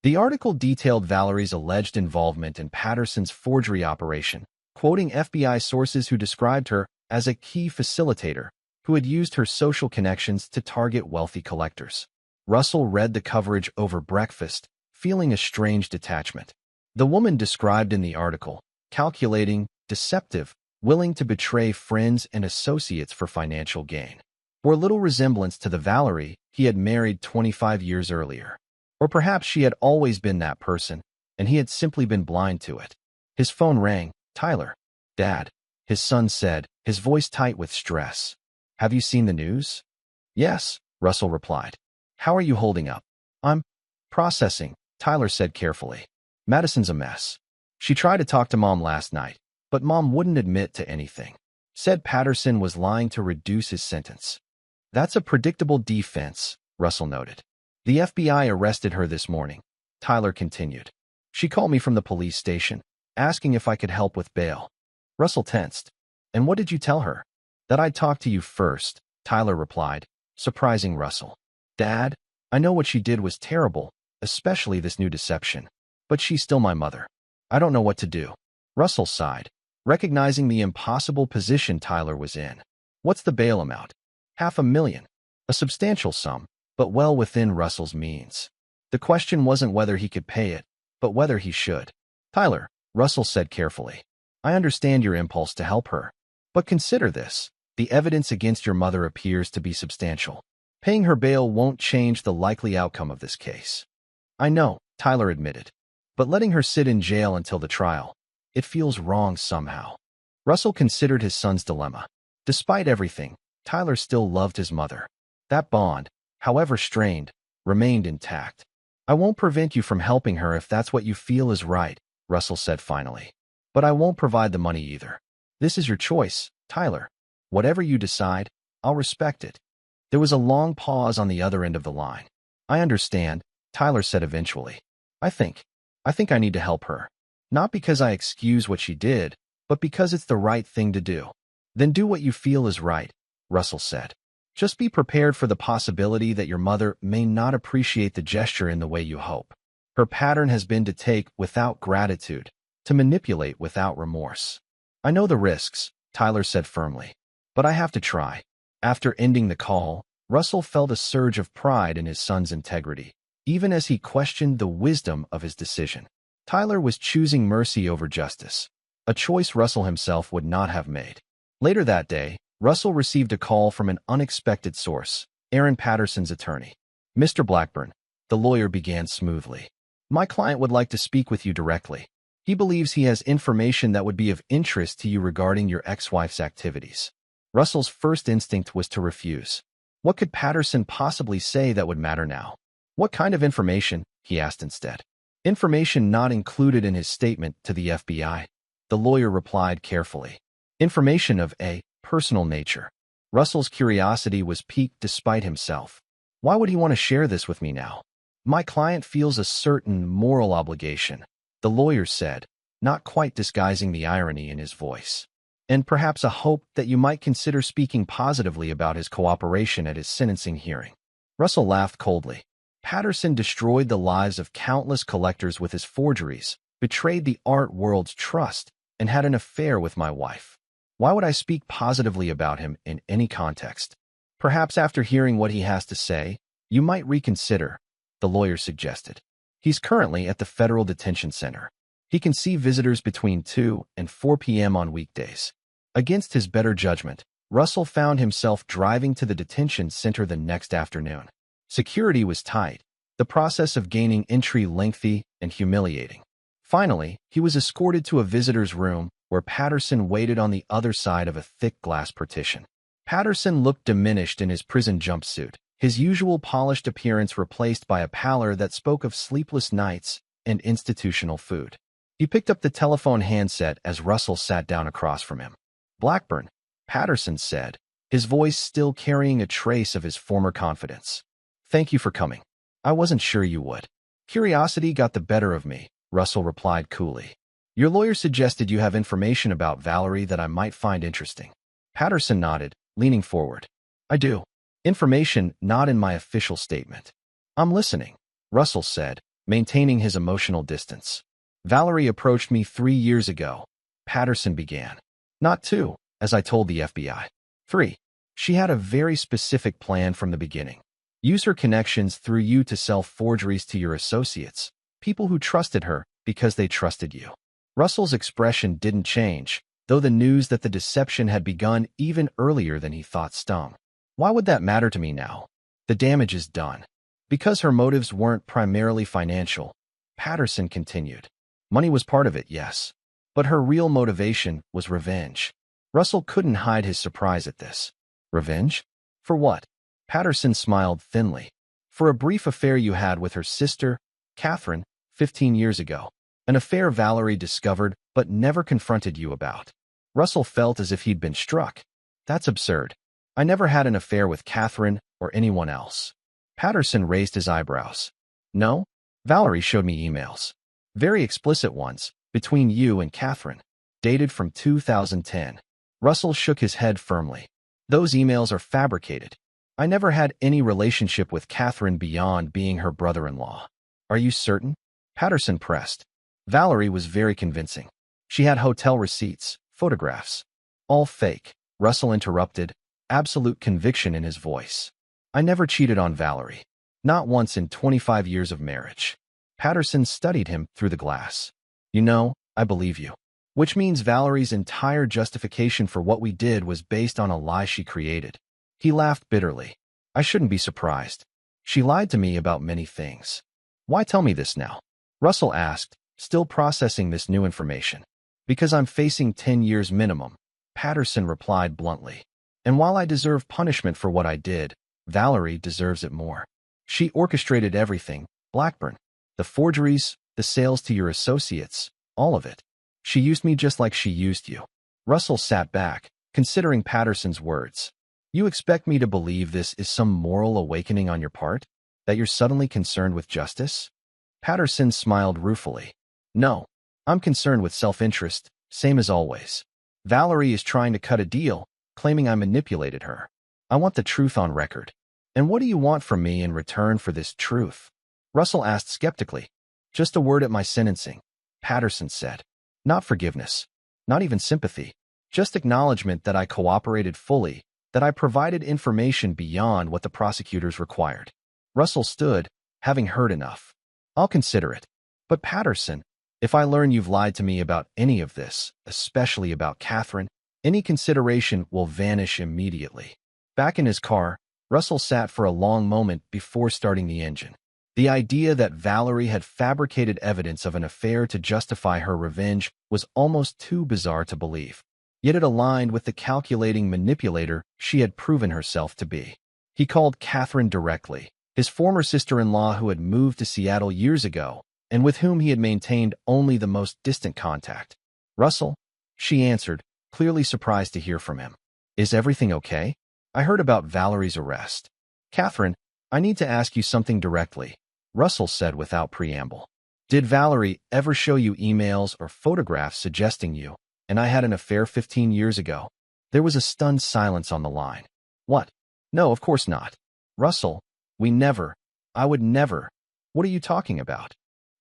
The article detailed Valerie's alleged involvement in Patterson's forgery operation, quoting FBI sources who described her as a key facilitator who had used her social connections to target wealthy collectors. Russell read the coverage over breakfast, feeling a strange detachment. The woman described in the article, calculating, deceptive, willing to betray friends and associates for financial gain, bore little resemblance to the Valerie he had married 25 years earlier. Or perhaps she had always been that person, and he had simply been blind to it. His phone rang. "Tyler." "Dad," his son said, his voice tight with stress. "Have you seen the news?" "Yes," Russell replied. "How are you holding up?" "I'm processing," Tyler said carefully. "Madison's a mess. She tried to talk to Mom last night, but Mom wouldn't admit to anything. Said Patterson was lying to reduce his sentence." "That's a predictable defense," Russell noted. "The FBI arrested her this morning," Tyler continued. "She called me from the police station, asking if I could help with bail." Russell tensed. "And what did you tell her?" "That I'd talk to you first," Tyler replied, surprising Russell. "Dad, I know what she did was terrible, especially this new deception. But she's still my mother. I don't know what to do." Russell sighed, recognizing the impossible position Tyler was in. "What's the bail amount?" $500,000. A substantial sum, but well within Russell's means. The question wasn't whether he could pay it, but whether he should. "Tyler," Russell said carefully, "I understand your impulse to help her. But consider this. The evidence against your mother appears to be substantial. Paying her bail won't change the likely outcome of this case." "I know," Tyler admitted. "But letting her sit in jail until the trial, it feels wrong somehow." Russell considered his son's dilemma. Despite everything, Tyler still loved his mother. That bond, however strained, remained intact. "I won't prevent you from helping her if that's what you feel is right," Russell said finally. "But I won't provide the money either. This is your choice, Tyler. Whatever you decide, I'll respect it." There was a long pause on the other end of the line. "I understand," Tyler said eventually. I think I need to help her. Not because I excuse what she did, but because it's the right thing to do." "Then do what you feel is right," Russell said. "Just be prepared for the possibility that your mother may not appreciate the gesture in the way you hope. Her pattern has been to take without gratitude, to manipulate without remorse." "I know the risks," Tyler said firmly, "but I have to try." After ending the call, Russell felt a surge of pride in his son's integrity, even as he questioned the wisdom of his decision. Tyler was choosing mercy over justice, a choice Russell himself would not have made. Later that day, Russell received a call from an unexpected source, Aaron Patterson's attorney. "Mr. Blackburn," the lawyer began smoothly, "my client would like to speak with you directly. He believes he has information that would be of interest to you regarding your ex-wife's activities." Russell's first instinct was to refuse. What could Patterson possibly say that would matter now? "What kind of information?" he asked instead. "Information not included in his statement to the FBI," the lawyer replied carefully. "Information of a personal nature." Russell's curiosity was piqued despite himself. "Why would he want to share this with me now?" "My client feels a certain moral obligation," the lawyer said, not quite disguising the irony in his voice. "And perhaps a hope that you might consider speaking positively about his cooperation at his sentencing hearing." Russell laughed coldly. "Patterson destroyed the lives of countless collectors with his forgeries, betrayed the art world's trust, and had an affair with my wife. Why would I speak positively about him in any context?" "Perhaps after hearing what he has to say, you might reconsider," the lawyer suggested. "He's currently at the Federal Detention Center. He can see visitors between 2 and 4 p.m. on weekdays." Against his better judgment, Russell found himself driving to the detention center the next afternoon. Security was tight, the process of gaining entry lengthy and humiliating. Finally, he was escorted to a visitor's room where Patterson waited on the other side of a thick glass partition. Patterson looked diminished in his prison jumpsuit, his usual polished appearance replaced by a pallor that spoke of sleepless nights and institutional food. He picked up the telephone handset as Russell sat down across from him. "Blackburn," Patterson said, his voice still carrying a trace of his former confidence. "Thank you for coming. I wasn't sure you would." "Curiosity got the better of me," Russell replied coolly. "Your lawyer suggested you have information about Valerie that I might find interesting." Patterson nodded, leaning forward. "I do. Information not in my official statement." "I'm listening," Russell said, maintaining his emotional distance. "Valerie approached me 3 years ago," Patterson began. "Not 2, as I told the FBI. 3. She had a very specific plan from the beginning. Use her connections through you to sell forgeries to your associates, people who trusted her because they trusted you." Russell's expression didn't change, though the news that the deception had begun even earlier than he thought stung. "Why would that matter to me now? The damage is done." "Because her motives weren't primarily financial. Patterson continued. Money was part of it, yes. But her real motivation was revenge. Russell couldn't hide his surprise at this. Revenge? For what? Patterson smiled thinly. For a brief affair you had with her sister, Catherine, 15 years ago. An affair Valerie discovered but never confronted you about. Russell felt as if he'd been struck. That's absurd. I never had an affair with Catherine or anyone else. Patterson raised his eyebrows. No? Valerie showed me emails. Very explicit ones, between you and Catherine. Dated from 2010. Russell shook his head firmly. Those emails are fabricated. I never had any relationship with Catherine beyond being her brother-in-law. Are you certain? Patterson pressed. Valerie was very convincing. She had hotel receipts, photographs. All fake, Russell interrupted, absolute conviction in his voice. I never cheated on Valerie. Not once in 25 years of marriage. Patterson studied him through the glass. You know, I believe you. Which means Valerie's entire justification for what we did was based on a lie she created. He laughed bitterly. I shouldn't be surprised. She lied to me about many things. Why tell me this now? Russell asked, still processing this new information. Because I'm facing 10 years minimum, Patterson replied bluntly. And while I deserve punishment for what I did, Valerie deserves it more. She orchestrated everything, Blackburn. The forgeries, the sales to your associates, all of it. She used me just like she used you. Russell sat back, considering Patterson's words. You expect me to believe this is some moral awakening on your part? That you're suddenly concerned with justice? Patterson smiled ruefully. No, I'm concerned with self-interest, same as always. Valerie is trying to cut a deal, claiming I manipulated her. I want the truth on record. And what do you want from me in return for this truth? Russell asked skeptically. Just a word at my sentencing, Patterson said. Not forgiveness. Not even sympathy. Just acknowledgement that I cooperated fully, that I provided information beyond what the prosecutors required. Russell stood, having heard enough. I'll consider it. But Patterson, if I learn you've lied to me about any of this, especially about Catherine, any consideration will vanish immediately. Back in his car, Russell sat for a long moment before starting the engine. The idea that Valerie had fabricated evidence of an affair to justify her revenge was almost too bizarre to believe. Yet it aligned with the calculating manipulator she had proven herself to be. He called Catherine directly, his former sister-in-law who had moved to Seattle years ago, and with whom he had maintained only the most distant contact. Russell? She answered, clearly surprised to hear from him. Is everything okay? I heard about Valerie's arrest. Catherine, I need to ask you something directly, Russell said without preamble. Did Valerie ever show you emails or photographs suggesting you and I had an affair 15 years ago? There was a stunned silence on the line. What? No, of course not. Russell, I would never. What are you talking about?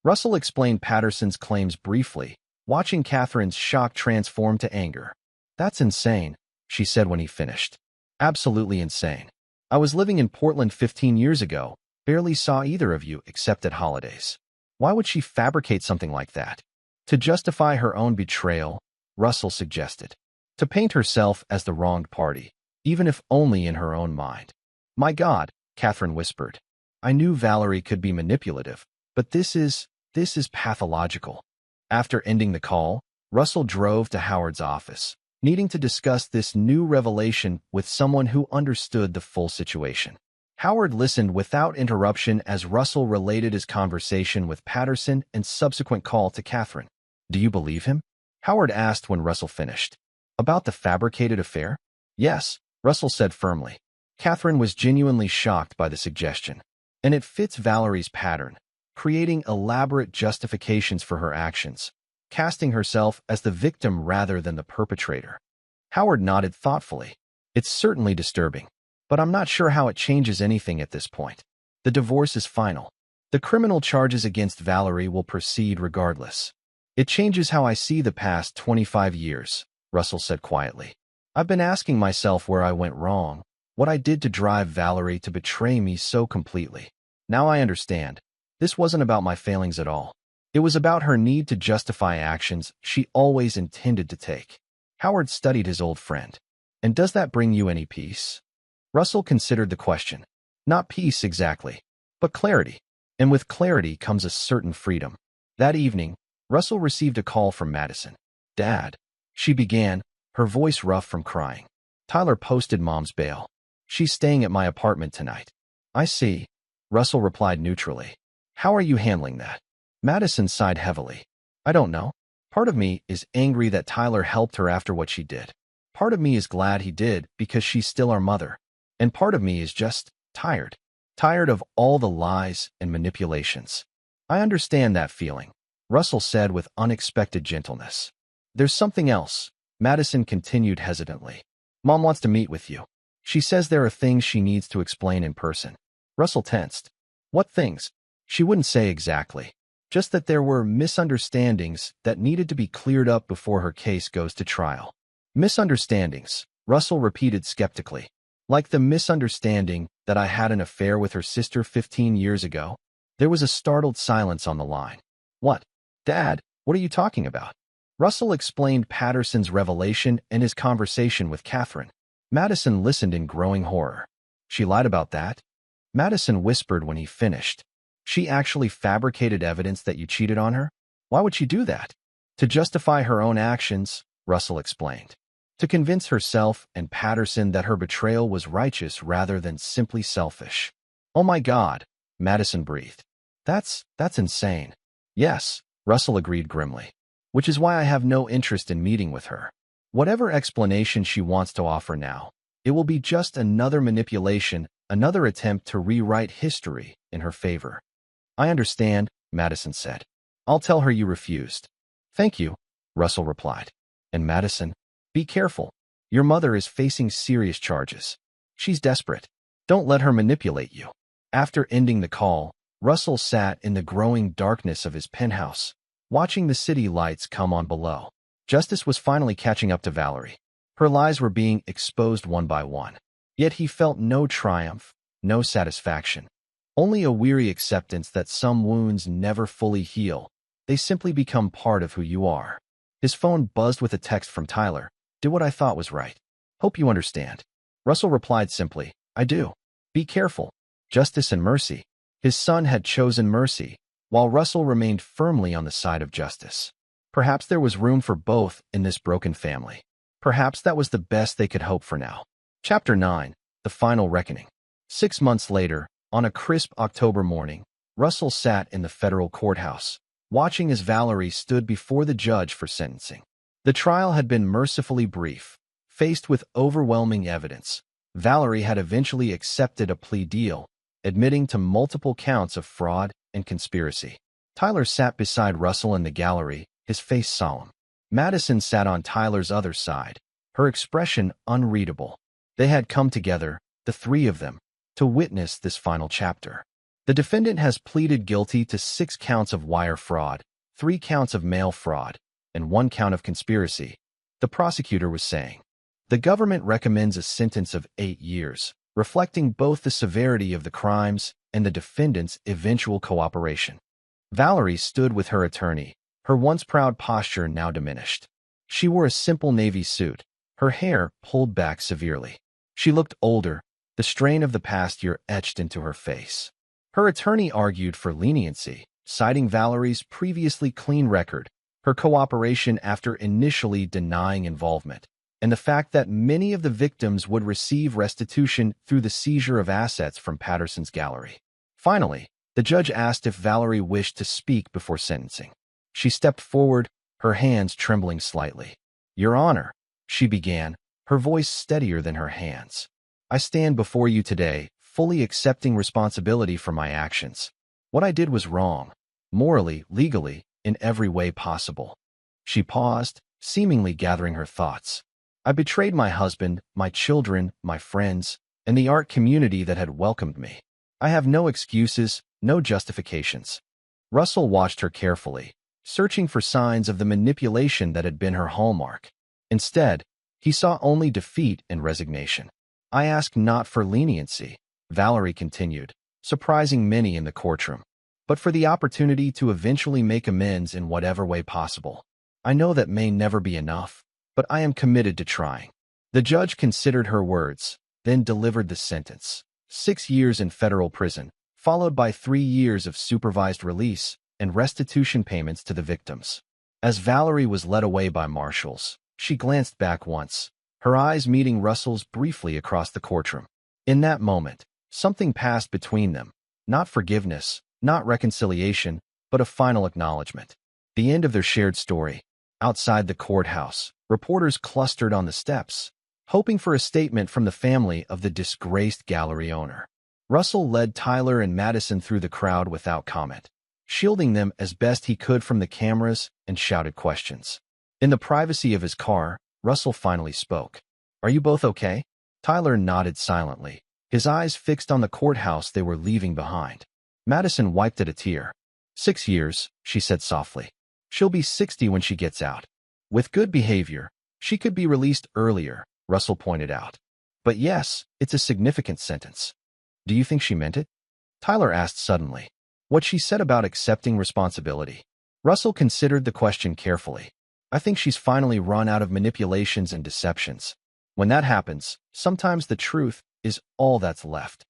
Russell explained Patterson's claims briefly, watching Catherine's shock transform to anger. That's insane, she said when he finished. Absolutely insane. I was living in Portland 15 years ago, barely saw either of you except at holidays. Why would she fabricate something like that? To justify her own betrayal, Russell suggested. To paint herself as the wronged party, even if only in her own mind. My God, Catherine whispered. I knew Valerie could be manipulative, but this is pathological. After ending the call, Russell drove to Howard's office, needing to discuss this new revelation with someone who understood the full situation. Howard listened without interruption as Russell related his conversation with Patterson and subsequent call to Catherine. Do you believe him? Howard asked when Russell finished. About the fabricated affair? Yes, Russell said firmly. Catherine was genuinely shocked by the suggestion, and it fits Valerie's pattern, creating elaborate justifications for her actions, casting herself as the victim rather than the perpetrator. Howard nodded thoughtfully. It's certainly disturbing, but I'm not sure how it changes anything at this point. The divorce is final. The criminal charges against Valerie will proceed regardless. It changes how I see the past 25 years, Russell said quietly. I've been asking myself where I went wrong, what I did to drive Valerie to betray me so completely. Now I understand. This wasn't about my failings at all. It was about her need to justify actions she always intended to take. Howard studied his old friend. And does that bring you any peace? Russell considered the question. Not peace exactly, but clarity. And with clarity comes a certain freedom. That evening, Russell received a call from Madison. "Dad," she began, her voice rough from crying. "Tyler posted Mom's bail. She's staying at my apartment tonight." "I see," Russell replied neutrally. "How are you handling that?" Madison sighed heavily. "I don't know. Part of me is angry that Tyler helped her after what she did. Part of me is glad he did because she's still our mother. And part of me is just tired. Tired of all the lies and manipulations." "I understand that feeling," Russell said with unexpected gentleness. "There's something else," Madison continued hesitantly. "Mom wants to meet with you. She says there are things she needs to explain in person." Russell tensed. "What things?" She wouldn't say exactly. Just that there were misunderstandings that needed to be cleared up before her case goes to trial. "Misunderstandings," Russell repeated skeptically. "Like the misunderstanding that I had an affair with her sister 15 years ago?" There was a startled silence on the line. "What? Dad, what are you talking about?" Russell explained Patterson's revelation and his conversation with Catherine. Madison listened in growing horror. "She lied about that?" Madison whispered when he finished. "She actually fabricated evidence that you cheated on her? Why would she do that?" "To justify her own actions," Russell explained. "To convince herself and Patterson that her betrayal was righteous rather than simply selfish." "Oh my God," Madison breathed. That's insane." "Yes," Russell agreed grimly. "Which is why I have no interest in meeting with her. Whatever explanation she wants to offer now, it will be just another manipulation, another attempt to rewrite history in her favor." "I understand," Madison said. "I'll tell her you refused." "Thank you," Russell replied. "And Madison, be careful. Your mother is facing serious charges. She's desperate. Don't let her manipulate you." After ending the call, Russell sat in the growing darkness of his penthouse, watching the city lights come on below. Justice was finally catching up to Valerie. Her lies were being exposed one by one. Yet he felt no triumph, no satisfaction. Only a weary acceptance that some wounds never fully heal. They simply become part of who you are. His phone buzzed with a text from Tyler. "Did what I thought was right. Hope you understand." Russell replied simply, "I do. Be careful. Justice and mercy." His son had chosen mercy, while Russell remained firmly on the side of justice. Perhaps there was room for both in this broken family. Perhaps that was the best they could hope for now. Chapter 9. The Final Reckoning. 6 months later, on a crisp October morning, Russell sat in the federal courthouse, watching as Valerie stood before the judge for sentencing. The trial had been mercifully brief. Faced with overwhelming evidence, Valerie had eventually accepted a plea deal, admitting to multiple counts of fraud and conspiracy. Tyler sat beside Russell in the gallery, his face solemn. Madison sat on Tyler's other side, her expression unreadable. They had come together, the three of them, to witness this final chapter. The defendant has pleaded guilty to 6 counts of wire fraud, 3 counts of mail fraud, and 1 count of conspiracy, the prosecutor was saying. The government recommends a sentence of 8 years, reflecting both the severity of the crimes and the defendant's eventual cooperation. Valerie stood with her attorney, her once proud posture now diminished. She wore a simple navy suit, her hair pulled back severely. She looked older, the strain of the past year etched into her face. Her attorney argued for leniency, citing Valerie's previously clean record, her cooperation after initially denying involvement, and the fact that many of the victims would receive restitution through the seizure of assets from Patterson's gallery. Finally, the judge asked if Valerie wished to speak before sentencing. She stepped forward, her hands trembling slightly. "Your Honor," she began, her voice steadier than her hands. "I stand before you today, fully accepting responsibility for my actions. What I did was wrong, morally, legally, in every way possible." She paused, seemingly gathering her thoughts. "I betrayed my husband, my children, my friends, and the art community that had welcomed me. I have no excuses, no justifications." Russell watched her carefully, searching for signs of the manipulation that had been her hallmark. Instead, he saw only defeat and resignation. "I ask not for leniency," Valerie continued, surprising many in the courtroom, "but for the opportunity to eventually make amends in whatever way possible. I know that may never be enough, but I am committed to trying." The judge considered her words, then delivered the sentence. 6 years in federal prison, followed by 3 years of supervised release, and restitution payments to the victims. As Valerie was led away by marshals, she glanced back once, her eyes meeting Russell's briefly across the courtroom. In that moment, something passed between them, not forgiveness, not reconciliation, but a final acknowledgement. The end of their shared story. Outside the courthouse, reporters clustered on the steps, hoping for a statement from the family of the disgraced gallery owner. Russell led Tyler and Madison through the crowd without comment, shielding them as best he could from the cameras and shouted questions. In the privacy of his car, Russell finally spoke. "Are you both okay?" Tyler nodded silently, his eyes fixed on the courthouse they were leaving behind. Madison wiped at a tear. 6 years, she said softly. She'll be 60 when she gets out. With good behavior, she could be released earlier, Russell pointed out. But yes, it's a significant sentence. Do you think she meant it? Tyler asked suddenly. What she said about accepting responsibility. Russell considered the question carefully. I think she's finally run out of manipulations and deceptions. When that happens, sometimes the truth is all that's left.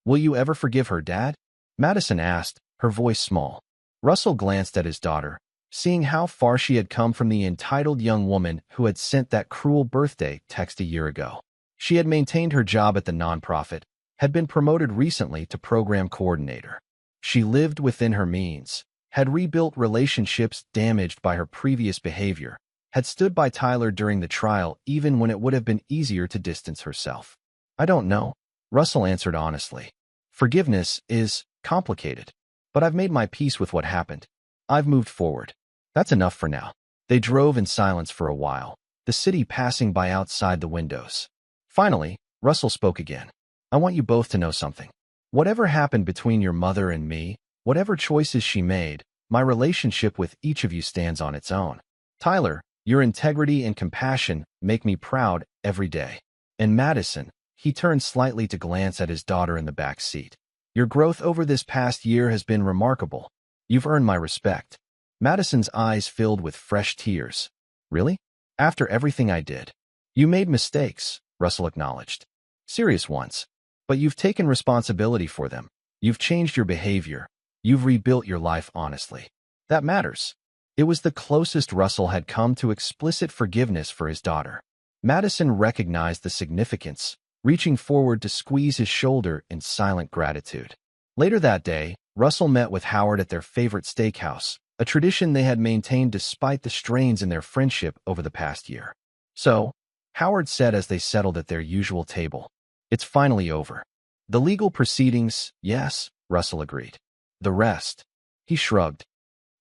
Will you ever forgive her, Dad? Madison asked, her voice small. Russell glanced at his daughter, seeing how far she had come from the entitled young woman who had sent that cruel birthday text a year ago. She had maintained her job at the nonprofit, had been promoted recently to program coordinator. She lived within her means, had rebuilt relationships damaged by her previous behavior, had stood by Tyler during the trial even when it would have been easier to distance herself. I don't know, Russell answered honestly. Forgiveness is complicated, but I've made my peace with what happened. I've moved forward. That's enough for now. They drove in silence for a while, the city passing by outside the windows. Finally, Russell spoke again. I want you both to know something. Whatever happened between your mother and me, whatever choices she made, my relationship with each of you stands on its own. Tyler, your integrity and compassion make me proud every day. And Madison, he turned slightly to glance at his daughter in the back seat. Your growth over this past year has been remarkable. You've earned my respect. Madison's eyes filled with fresh tears. Really? After everything I did? You made mistakes, Russell acknowledged. Serious ones. But you've taken responsibility for them. You've changed your behavior. You've rebuilt your life honestly. That matters. It was the closest Russell had come to explicit forgiveness for his daughter. Madison recognized the significance, reaching forward to squeeze his shoulder in silent gratitude. Later that day, Russell met with Howard at their favorite steakhouse, a tradition they had maintained despite the strains in their friendship over the past year. So, Howard said as they settled at their usual table, it's finally over. The legal proceedings, yes, Russell agreed. The rest, he shrugged.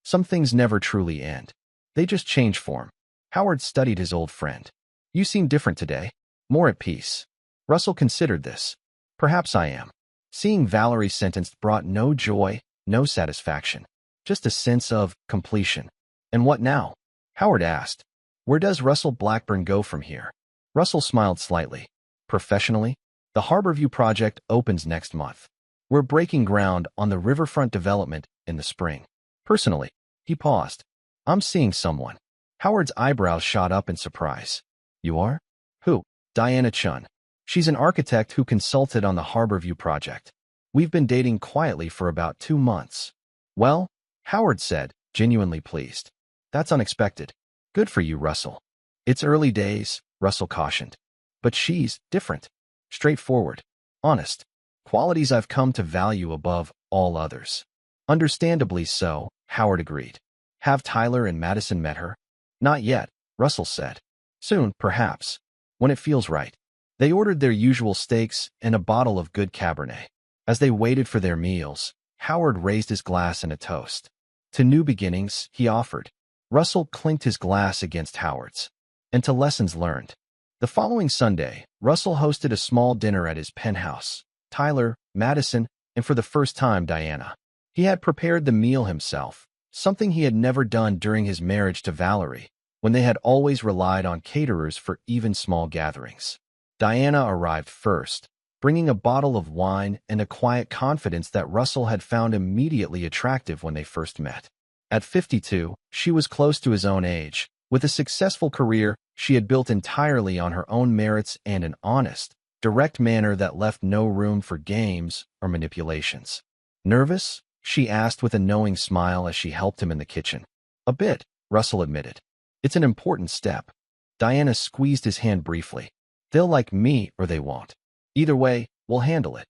Some things never truly end. They just change form. Howard studied his old friend. You seem different today, more at peace. Russell considered this. Perhaps I am. Seeing Valerie sentenced brought no joy, no satisfaction, just a sense of completion. And what now? Howard asked. Where does Russell Blackburn go from here? Russell smiled slightly. Professionally, the Harborview project opens next month. We're breaking ground on the riverfront development in the spring. Personally, he paused. I'm seeing someone. Howard's eyebrows shot up in surprise. You are? Who? Diana Chun. She's an architect who consulted on the Harborview project. We've been dating quietly for about 2 months. Well, Howard said, genuinely pleased. That's unexpected. Good for you, Russell. It's early days, Russell cautioned. But she's different. Straightforward. Honest. Qualities I've come to value above all others. Understandably so, Howard agreed. Have Tyler and Madison met her? Not yet, Russell said. Soon, perhaps. When it feels right. They ordered their usual steaks and a bottle of good Cabernet. As they waited for their meals, Howard raised his glass in a toast. To new beginnings, he offered. Russell clinked his glass against Howard's. And to lessons learned. The following Sunday, Russell hosted a small dinner at his penthouse. Tyler, Madison, and for the first time, Diana. He had prepared the meal himself, something he had never done during his marriage to Valerie, when they had always relied on caterers for even small gatherings. Diana arrived first, bringing a bottle of wine and a quiet confidence that Russell had found immediately attractive when they first met. At 52, she was close to his own age. With a successful career, she had built entirely on her own merits and an honest, direct manner that left no room for games or manipulations. Nervous? she asked with a knowing smile as she helped him in the kitchen. A bit, Russell admitted. It's an important step. Diana squeezed his hand briefly. They'll like me or they won't. Either way, we'll handle it.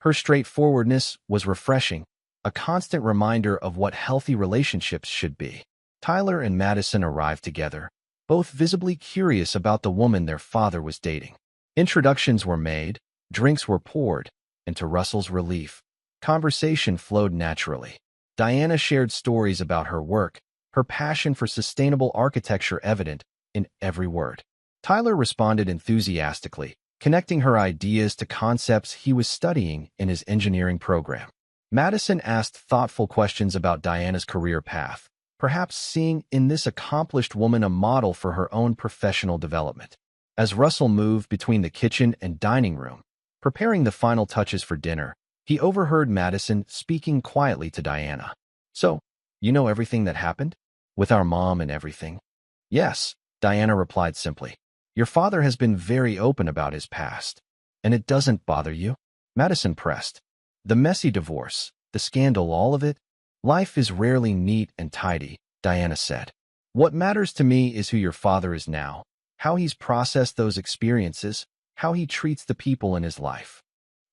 Her straightforwardness was refreshing, a constant reminder of what healthy relationships should be. Tyler and Madison arrived together, both visibly curious about the woman their father was dating. Introductions were made, drinks were poured, and to Russell's relief, conversation flowed naturally. Diana shared stories about her work, her passion for sustainable architecture evident in every word. Tyler responded enthusiastically, connecting her ideas to concepts he was studying in his engineering program. Madison asked thoughtful questions about Diana's career path, perhaps seeing in this accomplished woman a model for her own professional development. As Russell moved between the kitchen and dining room, preparing the final touches for dinner, he overheard Madison speaking quietly to Diana. So, you know everything that happened? With our mom and everything? Yes, Diana replied simply. Your father has been very open about his past. And it doesn't bother you? Madison pressed. The messy divorce, the scandal, all of it? Life is rarely neat and tidy, Diana said. What matters to me is who your father is now, how he's processed those experiences, how he treats the people in his life.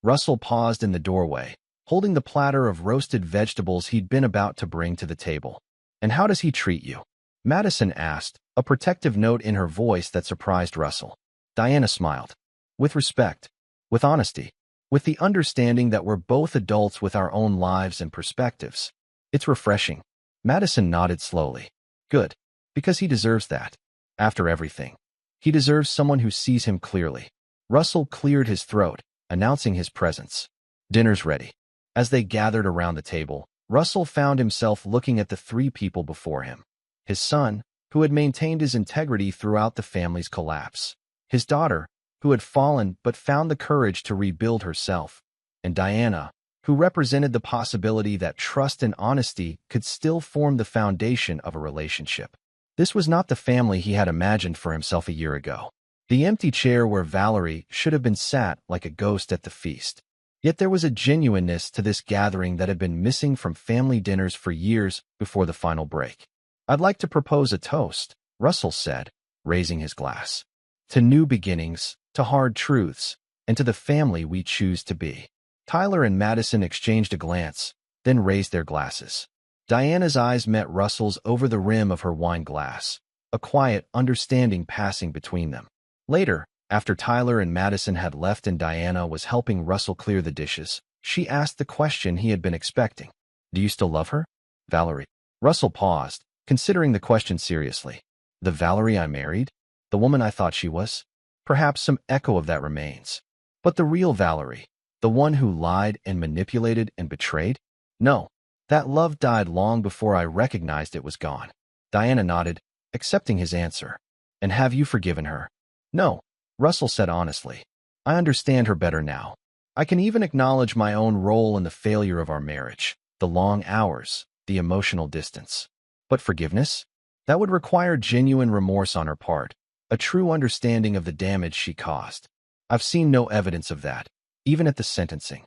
Russell paused in the doorway, holding the platter of roasted vegetables he'd been about to bring to the table. And how does he treat you? Madison asked, a protective note in her voice that surprised Russell. Diana smiled. With respect, with honesty, with the understanding that we're both adults with our own lives and perspectives. It's refreshing. Madison nodded slowly. Good, because he deserves that. After everything, he deserves someone who sees him clearly. Russell cleared his throat, announcing his presence. Dinner's ready. As they gathered around the table, Russell found himself looking at the three people before him. His son, who had maintained his integrity throughout the family's collapse. His daughter, who had fallen but found the courage to rebuild herself. And Diana, who represented the possibility that trust and honesty could still form the foundation of a relationship. This was not the family he had imagined for himself a year ago. The empty chair where Valerie should have been sat like a ghost at the feast. Yet there was a genuineness to this gathering that had been missing from family dinners for years before the final break. I'd like to propose a toast, Russell said, raising his glass. To new beginnings, to hard truths, and to the family we choose to be. Tyler and Madison exchanged a glance, then raised their glasses. Diana's eyes met Russell's over the rim of her wine glass, a quiet understanding passing between them. Later, after Tyler and Madison had left and Diana was helping Russell clear the dishes, she asked the question he had been expecting. Do you still love her, Valerie? Russell paused, considering the question seriously. The Valerie I married? The woman I thought she was? Perhaps some echo of that remains. But the real Valerie, the one who lied and manipulated and betrayed? No, that love died long before I recognized it was gone. Diana nodded, accepting his answer. And have you forgiven her? No, Russell said honestly. I understand her better now. I can even acknowledge my own role in the failure of our marriage, the long hours, the emotional distance. But forgiveness? That would require genuine remorse on her part, a true understanding of the damage she caused. I've seen no evidence of that, even at the sentencing.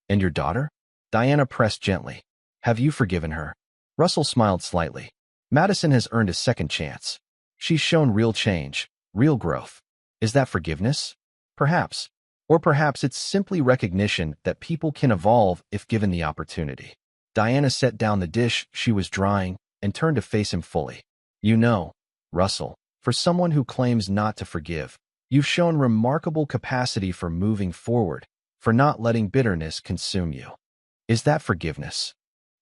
And your daughter? Diana pressed gently. Have you forgiven her? Russell smiled slightly. Madison has earned a second chance. She's shown real change, real growth. Is that forgiveness? Perhaps. Or perhaps it's simply recognition that people can evolve if given the opportunity. Diana set down the dish she was drying and turned to face him fully. You know, Russell, for someone who claims not to forgive, you've shown remarkable capacity for moving forward, for not letting bitterness consume you. Is that forgiveness?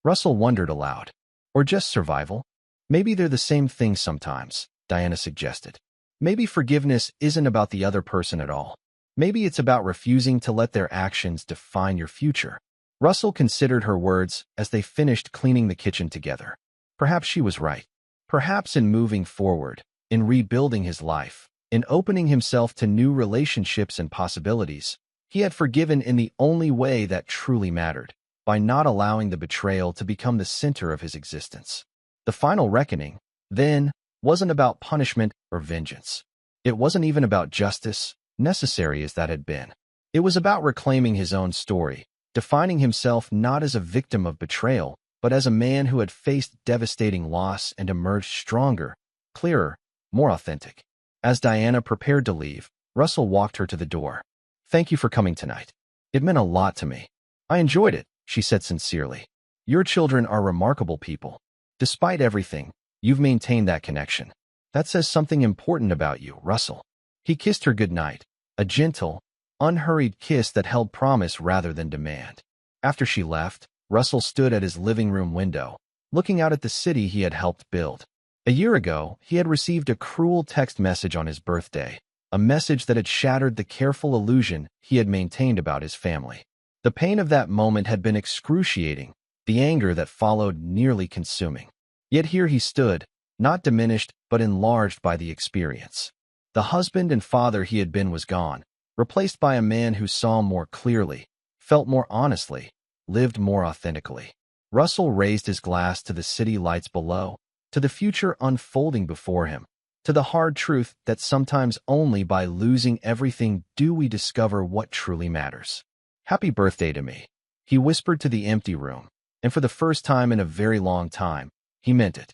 Russell wondered aloud. Or just survival? Maybe they're the same thing sometimes, Diana suggested. Maybe forgiveness isn't about the other person at all. Maybe it's about refusing to let their actions define your future. Russell considered her words as they finished cleaning the kitchen together. Perhaps she was right. Perhaps in moving forward, in rebuilding his life, in opening himself to new relationships and possibilities, he had forgiven in the only way that truly mattered, by not allowing the betrayal to become the center of his existence. The final reckoning, then, wasn't about punishment or vengeance. It wasn't even about justice, necessary as that had been. It was about reclaiming his own story, defining himself not as a victim of betrayal, but as a man who had faced devastating loss and emerged stronger, clearer, more authentic. As Diana prepared to leave, Russell walked her to the door. "Thank you for coming tonight. It meant a lot to me." "I enjoyed it," she said sincerely. "Your children are remarkable people. Despite everything, you've maintained that connection. That says something important about you, Russell." He kissed her goodnight, a gentle, unhurried kiss that held promise rather than demand. After she left, Russell stood at his living room window, looking out at the city he had helped build. A year ago, he had received a cruel text message on his birthday, a message that had shattered the careful illusion he had maintained about his family. The pain of that moment had been excruciating, the anger that followed nearly consuming. Yet here he stood, not diminished but enlarged by the experience. The husband and father he had been was gone, replaced by a man who saw more clearly, felt more honestly, lived more authentically. Russell raised his glass to the city lights below, to the future unfolding before him, to the hard truth that sometimes only by losing everything do we discover what truly matters. "Happy birthday to me," he whispered to the empty room, and for the first time in a very long time, he meant it.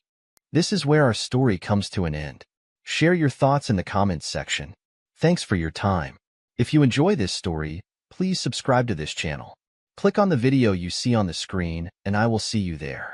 This is where our story comes to an end. Share your thoughts in the comments section. Thanks for your time. If you enjoy this story, please subscribe to this channel. Click on the video you see on the screen, and I will see you there.